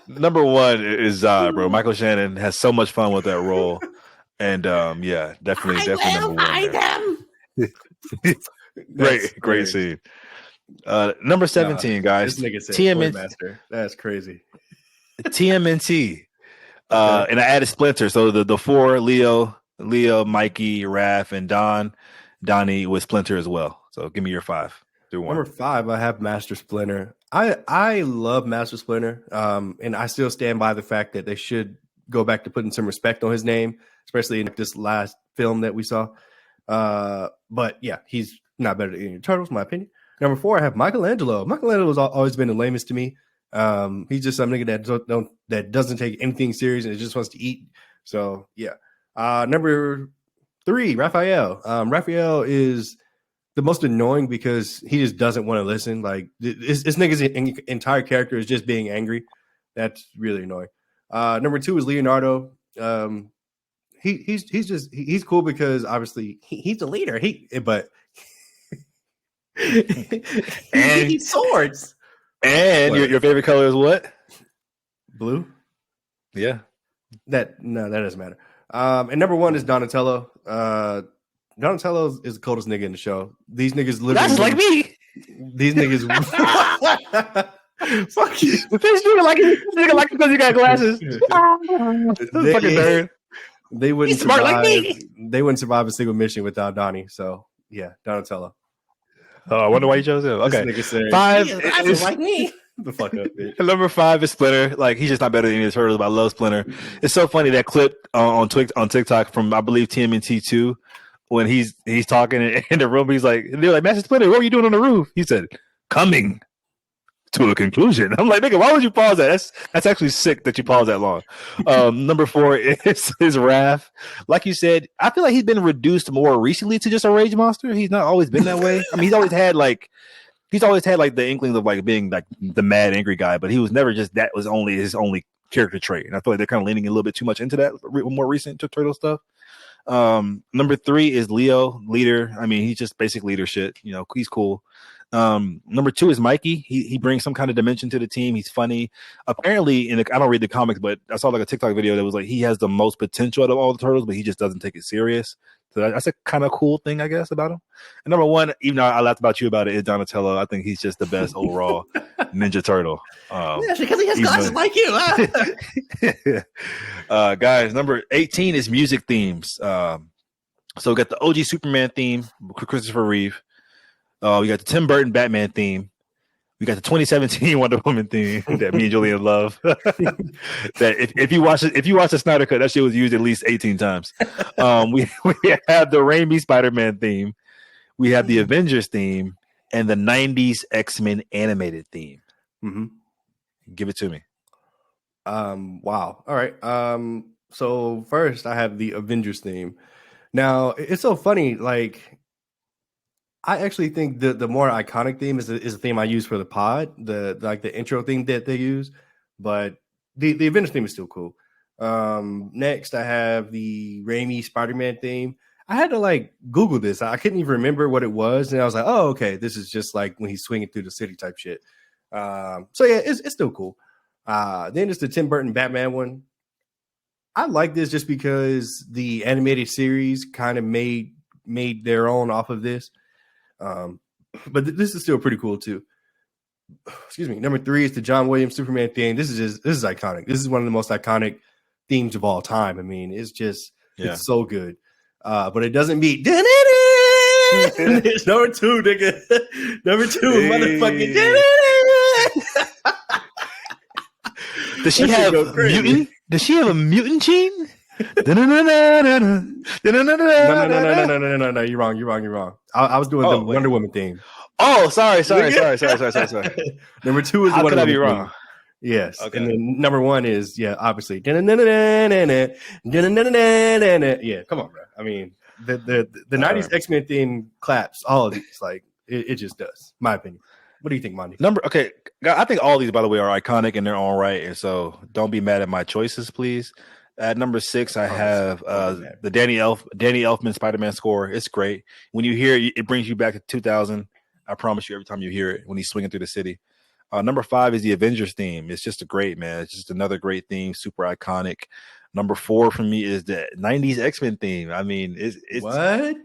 Number 1 is Zod, bro. Michael Shannon has so much fun with that role, and yeah, definitely number 1. Great scene. Number 17, guys. This nigga said Toy Master. That's crazy. TMNT. And I added Splinter. So the 4, Leo, Mikey, Raph, and Donnie with Splinter as well. So give me your 5 through 1. Number 5, I have Master Splinter. I love Master Splinter. And I still stand by the fact that they should go back to putting some respect on his name, especially in this last film that we saw. But yeah, he's not better than any Turtles, in my opinion. Number 4, I have Michelangelo. Michelangelo's always been the lamest to me. He's just some nigga that doesn't take anything serious and just wants to eat. So yeah. Number 3, Raphael. Raphael is the most annoying because he just doesn't want to listen. Like this nigga's entire character is just being angry. That's really annoying. Number 2 is Leonardo. He's cool because obviously he's the leader. But and he swords. And your favorite color is what? Blue. Yeah. That doesn't matter. And number 1 is Donatello. Donatello is the coldest nigga in the show. These niggas literally. That's like me. These niggas. Fuck you. This nigga like it because you got glasses. Fucking nerd. They wouldn't survive. Like me. They wouldn't survive a single mission without Donnie. So yeah, Donatello. Oh, I wonder why you chose him. Okay, this nigga said, 5 is like me. The fuck up, bitch. Number 5 is Splinter. Like he's just not better than any of the Turtles, but I love Splinter. It's so funny that clip on TikTok from I believe TMNT 2 when he's talking in the room. He's like, they're like, Master Splinter, what were you doing on the roof? He said, coming to a conclusion. I'm like, nigga, why would you pause that? That's actually sick that you pause that long. Number 4 is Raph. Like you said, I feel like he's been reduced more recently to just a rage monster. He's not always been that way. I mean, he's always had like the inklings of like being like the mad angry guy, but he was never just that was only his only character trait. And I feel like they're kind of leaning a little bit too much into that more recent Turtle stuff. Number 3 is Leo, leader. I mean, he's just basic leader shit. You know, he's cool. Number 2 is Mikey. He brings some kind of dimension to the team. He's funny. Apparently, I don't read the comics, but I saw like a TikTok video that was like he has the most potential out of all the turtles, but he just doesn't take it serious. So that's a kind of cool thing, I guess, about him. And number 1, even though I laughed about you about it, is Donatello. I think he's just the best overall Ninja Turtle. Yeah, because he has glasses like you. Guys, number 18 is music themes. So we got the OG Superman theme, Christopher Reeve. We got the Tim Burton Batman theme. We got the 2017 Wonder Woman theme that me and Julian love. That if you watch the Snyder Cut, that shit was used at least 18 times. We have the Raimi Spider-Man theme. We have the Avengers theme and the 90s X-Men animated theme. Mm-hmm. Give it to me. Wow. All right. So first I have the Avengers theme. Now it's so funny. Like, I actually think the more iconic theme is the theme I use for the pod, the intro theme that they use, but the Avengers theme is still cool. Next I have the Raimi Spider-Man theme. I had to like Google this. I couldn't even remember what it was, and I was like, oh, okay, this is just like when he's swinging through the city type shit. So yeah, it's still cool. Then it's the Tim Burton Batman one. I like this just because the animated series kind of made their own off of this. But this is still pretty cool too. Excuse me. Number 3 is the John Williams Superman theme. This is iconic. This is one of the most iconic themes of all time. I mean, it's so good. But it doesn't beat. It's number 2, nigga. Number 2, hey. Motherfucking. Does she have mutant? Does she have a mutant gene? No. You're wrong. I was doing the Wonder Woman theme. Oh, sorry. Number 2 is the Wonder Woman wrong? Theme. Yes. Okay. And then number 1 is obviously. Yeah, come on, bro. I mean, the 90s X-Men theme claps all of these. Like it just does. My opinion. What do you think, Monty? Okay, I think all these, by the way, are iconic in their own right, and so don't be mad at my choices, please. At number 6, I have the Danny Elfman Spider-Man score. It's great. When you hear it, it brings you back to 2000. I promise you, every time you hear it, when he's swinging through the city. Number 5 is the Avengers theme. It's just It's just another great theme, super iconic. Number 4 for me is the 90s X-Men theme. I mean, it's what?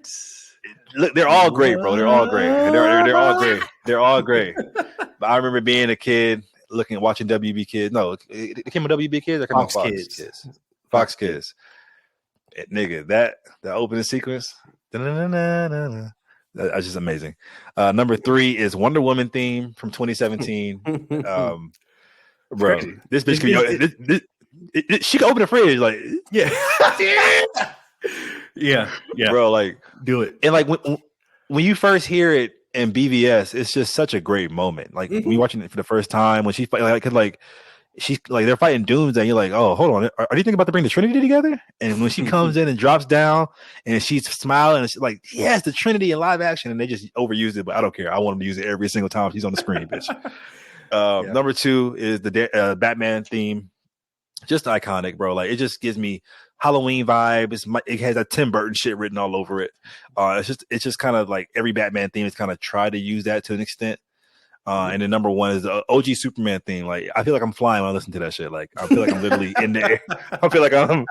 Look, they're all great, bro. They're all great. They're all great. They're all great. But I remember being a kid, watching WB Kids. No, it came on WB Kids or came on Fox Kids? Fox Kids. Nigga, that opening sequence, that's just amazing. Number 3 is Wonder Woman theme from 2017. Bro, this bitch she can open the fridge, like yeah. Yeah, bro, like do it. And like when you first hear it in BVS, it's just such a great moment. Like when you're watching it for the first time, when she's she's like they're fighting Doomsday, and you're like, oh, hold on, are you thinking about to bring the Trinity together? And when she comes in and drops down, and she's smiling, and she's like, yes, the Trinity in live action, and they just overused it, but I don't care. I want them to use it every single time she's on the screen, bitch. Number 2 is the Batman theme. Just iconic, bro. Like it just gives me Halloween vibes. It has a Tim Burton shit written all over it. It's just kind of like every Batman theme is kind of tried to use that to an extent. And then number 1 is the OG Superman theme. Like I feel like I'm flying when I listen to that shit. Like I feel like I'm literally in the air. I feel like I'm.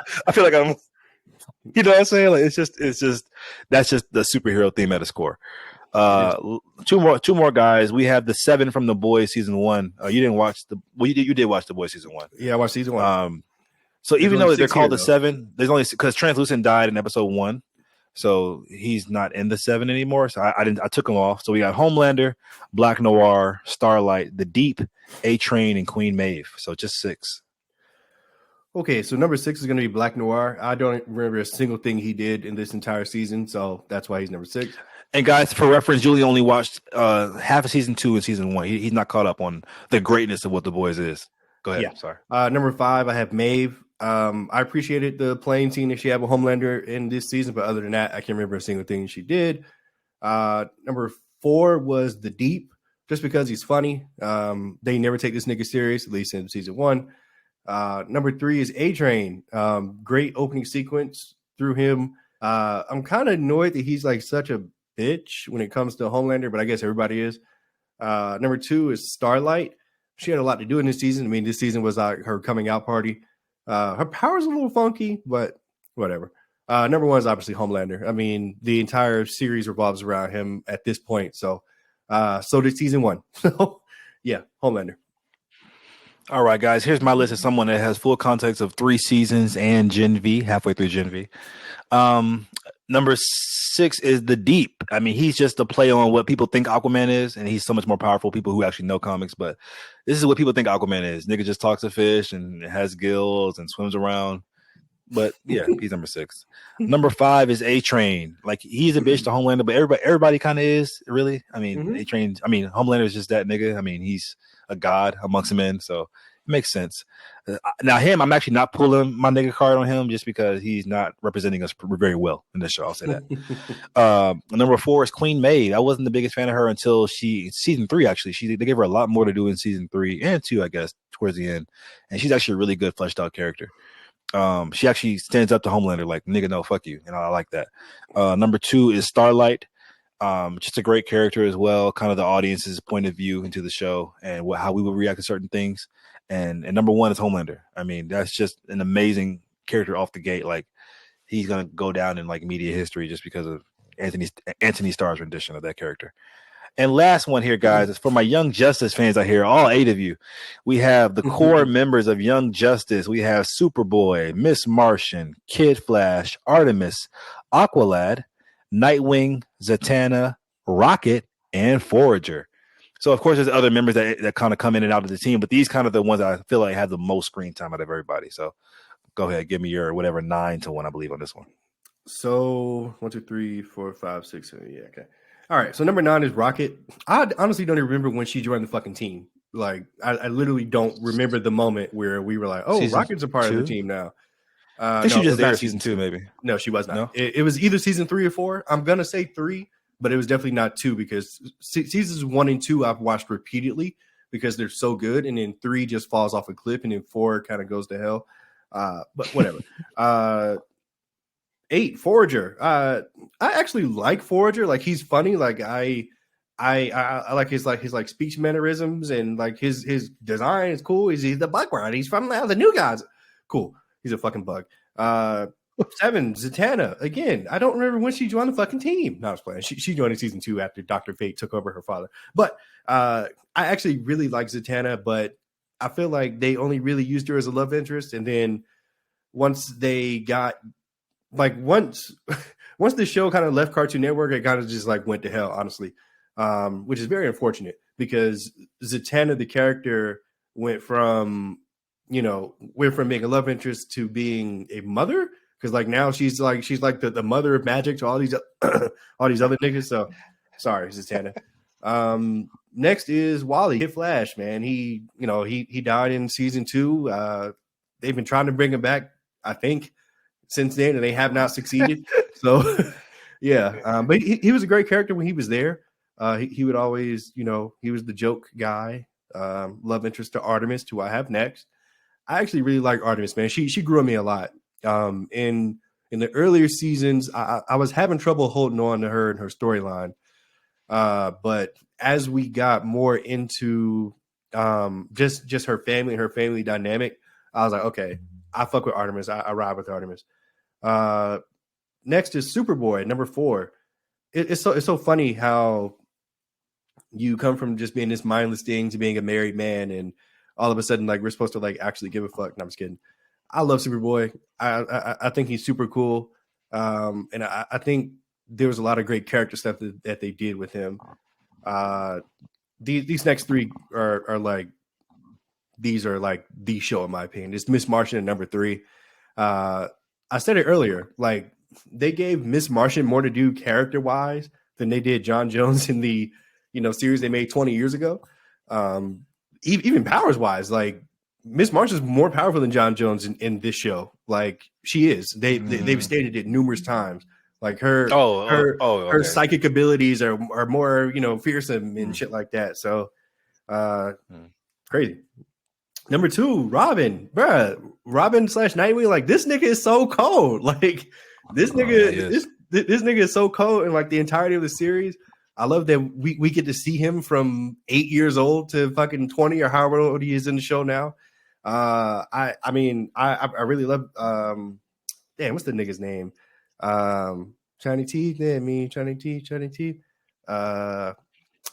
You know what I'm saying? Like it's just that's just the superhero theme at its core. Two more guys. We have the 7 from The Boys season 1. You didn't watch you did watch The Boys season 1. Yeah, I watched season 1. So even though they're called the 7, there's only because Translucent died in episode 1, so he's not in the 7 anymore. So I took him off. So we got Homelander, Black Noir, Starlight, The Deep, A-Train, and Queen Maeve. So just 6. Okay, so number 6 is going to be Black Noir. I don't remember a single thing he did in this entire season, so that's why he's number 6. And guys, for reference, Julie only watched half of season 2 and season 1. He's not caught up on the greatness of what The Boys is. Go ahead. Yeah. Sorry. Number 5, I have Maeve. I appreciated the plane scene that she had with Homelander in this season, but other than that, I can't remember a single thing she did. Number 4 was The Deep, just because he's funny. They never take this nigga serious, at least in season 1. Number 3 is A-Train. Great opening sequence through him. I'm kind of annoyed that he's like such a bitch when it comes to Homelander, but I guess everybody is. Number 2 is Starlight. She had a lot to do in this season. I mean, this season was her coming out party. Her power's a little funky, but whatever. Number 1 is obviously Homelander. I mean, the entire series revolves around him at this point. So did season 1. So yeah, Homelander. All right, guys. Here's my list of someone that has full context of 3 seasons and Gen V, halfway through Gen V. Number 6 is the Deep. I mean, he's just a play on what people think Aquaman is, and he's so much more powerful. People who actually know comics, but this is what people think Aquaman is. Nigga just talks to fish and has gills and swims around. But yeah, he's number 6. Number 5 is A-Train. Like, he's a bitch to Homelander, but everybody kind of is, really. I mean, A-Train. I mean, Homelander is just that nigga. I mean, he's a god amongst men, so it makes sense. Now, him, I'm actually not pulling my nigga card on him just because he's not representing us very well in this show. I'll say that. Number 4 is Queen Maid. I wasn't the biggest fan of her until season 3. Actually, they gave her a lot more to do in season 3 and 2, I guess, towards the end, and she's actually a really good fleshed out character. She actually stands up to Homelander like, nigga, no, fuck you. And I like that. Number 2 is Starlight. Just a great character as well, kind of the audience's point of view into the show and how we would react to certain things. And number 1 is Homelander. I mean, that's just an amazing character off the gate. Like, he's going to go down in like media history just because of Anthony Starr's rendition of that character. And last one here, guys, is for my Young Justice fans out here, all 8 of you. We have the core members of Young Justice. We have Superboy, Miss Martian, Kid Flash, Artemis, Aqualad, Nightwing, Zatanna, Rocket, and Forager. So, of course, there's other members that kind of come in and out of the team, but these kind of the ones that I feel like have the most screen time out of everybody. So, go ahead, give me your whatever 9-1, I believe, on this one. So 1, 2, 3, 4, 5, 6, 7. Yeah, okay. All right, so number 9 is Rocket. I honestly don't even remember when she joined the fucking team. Like, I literally don't remember the moment where we were like, oh, Rocket's a part of the team now. I think she was just there season 2, maybe. No, she was not. No? It was either season 3 or 4. I'm going to say 3, but it was definitely not 2 because seasons 1 and 2 I've watched repeatedly because they're so good. And then 3 just falls off a cliff and then 4 kind of goes to hell. But whatever. 8, Forager. I actually like Forager. Like, he's funny. Like, I like his speech mannerisms and like his design is cool. He's the background. He's from the new guys. Cool. He's a fucking bug. 7, Zatanna. Again, I don't remember when she joined the fucking team. No, I was playing. She joined in season 2 after Dr. Fate took over her father. But I actually really like Zatanna, but I feel like they only really used her as a love interest. And then once they got once the show kind of left Cartoon Network, it kind of just like went to hell, honestly. Which is very unfortunate because Zatanna, the character, went from being a love interest to being a mother. Because like now she's like the mother of magic to all these other niggas. So sorry, Zatanna. Next is Wally, Kid Flash, man. He died in season 2. They've been trying to bring him back, I think, since then, and they have not succeeded. So yeah, but he was a great character when he was there. He would always, he was the joke guy, love interest to Artemis, who I have next. I actually really like Artemis, man. She grew on me a lot. In the earlier seasons, I was having trouble holding on to her and her storyline. But as we got more into just her family and her family dynamic, I was like, okay, I fuck with Artemis. I ride with Artemis. Next is Superboy, number 4. It's so funny how you come from just being this mindless thing to being a married man, and all of a sudden, like, we're supposed to like actually give a fuck. No, I'm just kidding. I love Superboy. I think he's super cool. And I think there was a lot of great character stuff that they did with him. These next 3 are like the show in my opinion. It's Miss Martian at number 3. I said it earlier, like they gave Miss Martian more to do character wise than they did John Jones in the series they made 20 years ago. Even powers wise, like Miss Martian is more powerful than John Jones in this show. Like she is. They've stated it numerous times. Like her psychic abilities are more fearsome and shit like that. So crazy. Number 2, Robin, bruh. Robin / Nightwing. Like, this nigga is so cold. Like, this nigga is so cold in like the entirety of the series. I love that we get to see him from 8 years old to fucking 20 or however old he is in the show now. I mean, I really love damn, what's the nigga's name? Shiny teeth, yeah, me, shiny teeth.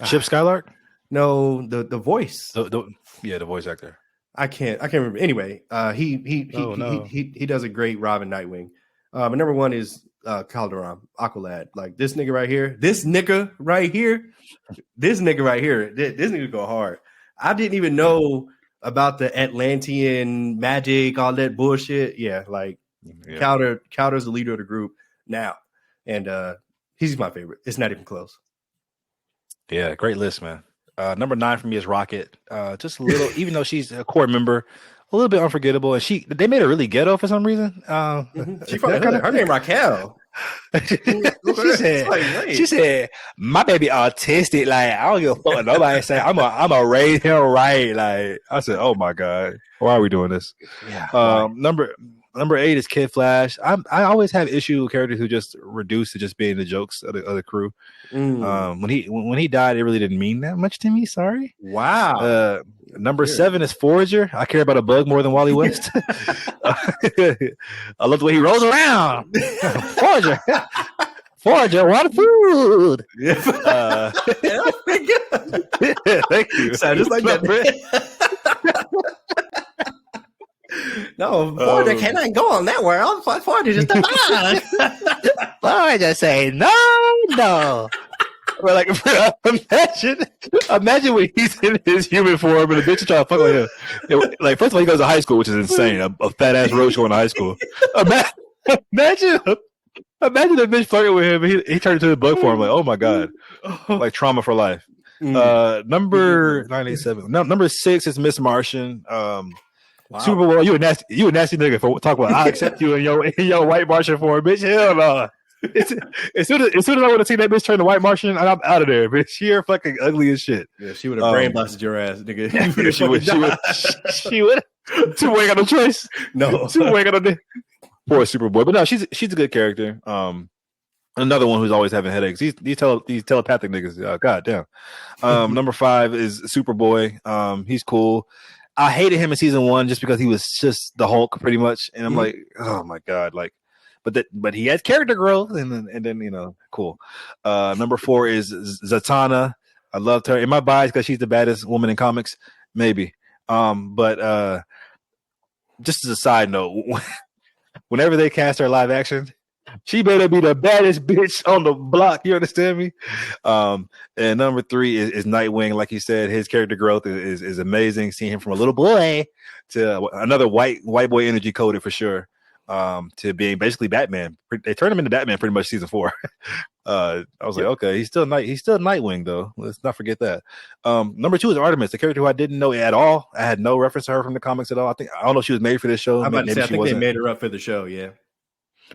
Chip Skylark? No, the voice. The voice actor. I can't remember. Anyway, he does a great Robin Nightwing. But number one is Calderon, Aqualad. Like this nigga right here, this nigga right here, this nigga go hard. I didn't even know about the Atlantean magic, all that bullshit. Yeah, like Calder's the leader of the group now, and he's my favorite. It's not even close. Yeah, great list, man. Number 9 for me is Rocket. Just a little, even though she's a core member, a little bit unforgettable. And they made her really ghetto for some reason. She from her name Raquel. she said, my baby autistic. Like, I don't give a fuck what nobody say. I'm a raise him right. Like, I said, oh my God, why are we doing this? Yeah. Number 8 is Kid Flash. I always have issue with characters who just reduce to just being the jokes of the crew. When he died, it really didn't mean that much to me. Sorry. Wow. Number 7 is Forager. I care about a bug more than Wally West. I love the way he rolls around. Forager, water food. Thank you. Sound just like that. No, Forager cannot go on that world. Forager just a bug. Forager say no. But like, imagine when he's in his human form and the bitch is trying to fuck with him. Like, first of all, he goes to high school, which is insane. A fat ass roach going to high school. Imagine the bitch fucking with him. And he turned into the bug form. Like, oh my God, like trauma for life. Number 987. Number 6 is Miss Martian. Wow. Super Bowl, you a nasty nigga for talk about. I accept you in your white Martian form, bitch. Hell no. As soon as I would have seen that bitch turn to white Martian, I'm out of there, bitch. She are fucking ugly as shit. Yeah, she would have brain blasted your ass, nigga. She would. Super ain't got no choice. No, Super ain't got no. Poor Superboy, but no, she's a good character. Another one who's always having headaches. These telepathic niggas. God damn. Number 5 is Superboy. He's cool. I hated him in season 1 just because he was just the Hulk pretty much, and I'm like, oh my God, like, but he has character growth, and then cool. Number 4 is Zatanna. I loved her. Am I biased because she's the baddest woman in comics? Maybe. But just as a side note, whenever they cast her live action, she better be the baddest bitch on the block. You understand me? And number 3 is Nightwing. Like you said, his character growth is amazing. Seeing him from a little boy to another white boy energy coded for sure. To being basically Batman. They turned him into Batman pretty much season 4. I was like, okay, he's still Nightwing though. Let's not forget that. Number 2 is Artemis, the character who I didn't know at all. I had no reference to her from the comics at all. I don't know if she was made for this show. I'm about to say, I think they made her up for the show, yeah.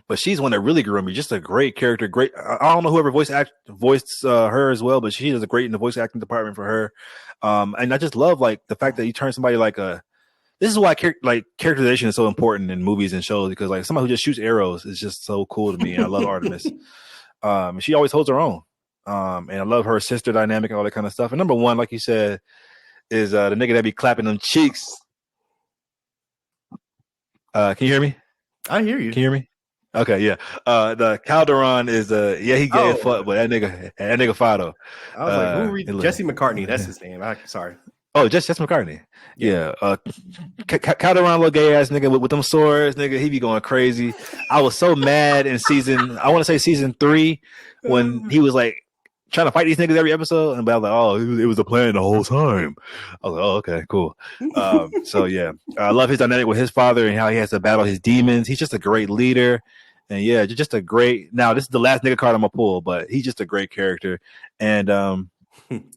But she's one that really grew on me. Just a great character. Great. I don't know whoever voiced her as well, but she does a great in the voice acting department for her. And I just love like the fact that you turn somebody like this is why characterization is so important in movies and shows, because like somebody who just shoots arrows is just so cool to me. And I love Artemis. She always holds her own. And I love her sister dynamic and all that kind of stuff. And number 1, like you said, is the nigga that be clapping them cheeks. Can you hear me? I hear you. Can you hear me? Okay, yeah. The Calderon is he gay as fuck, but that nigga Fido. I was like, who read Jesse McCartney? That's his name. Sorry. Oh, Jesse McCartney. Yeah. Calderon, little gay ass nigga with them swords, nigga. He be going crazy. I was so mad in season 3 when he was like trying to fight these niggas every episode, and I was like, oh, it was a plan the whole time. I was like, oh, okay, cool. So yeah, I love his dynamic with his father and how he has to battle his demons. He's just a great leader. And yeah, just a great. Now this is the last nigga card I'm gonna pull, but he's just a great character. And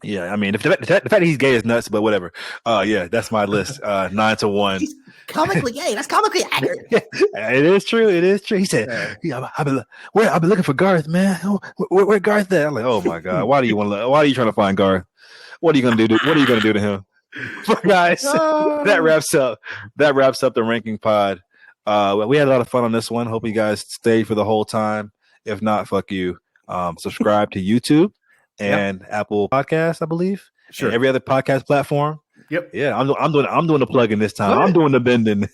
yeah, I mean, the fact that he's gay is nuts, but whatever. Yeah, that's my list. 9 to 1. He's comically gay. That's comically accurate. It is true. He said, I've been looking for Garth, man. Where Garth at? I'm like, oh my God, why are you trying to find Garth? What are you gonna do to him? But guys, that wraps up the ranking pod. We had a lot of fun on this one. Hope you guys stayed for the whole time. If not, fuck you. Subscribe to YouTube. and Apple Podcasts, I believe. Sure. And every other podcast platform. Yep. Yeah, I'm doing the plugging this time. Go ahead. I'm doing the bending.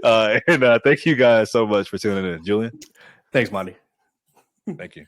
And thank you guys so much for tuning in. Julian. Thanks, Monty. Thank you. Bye.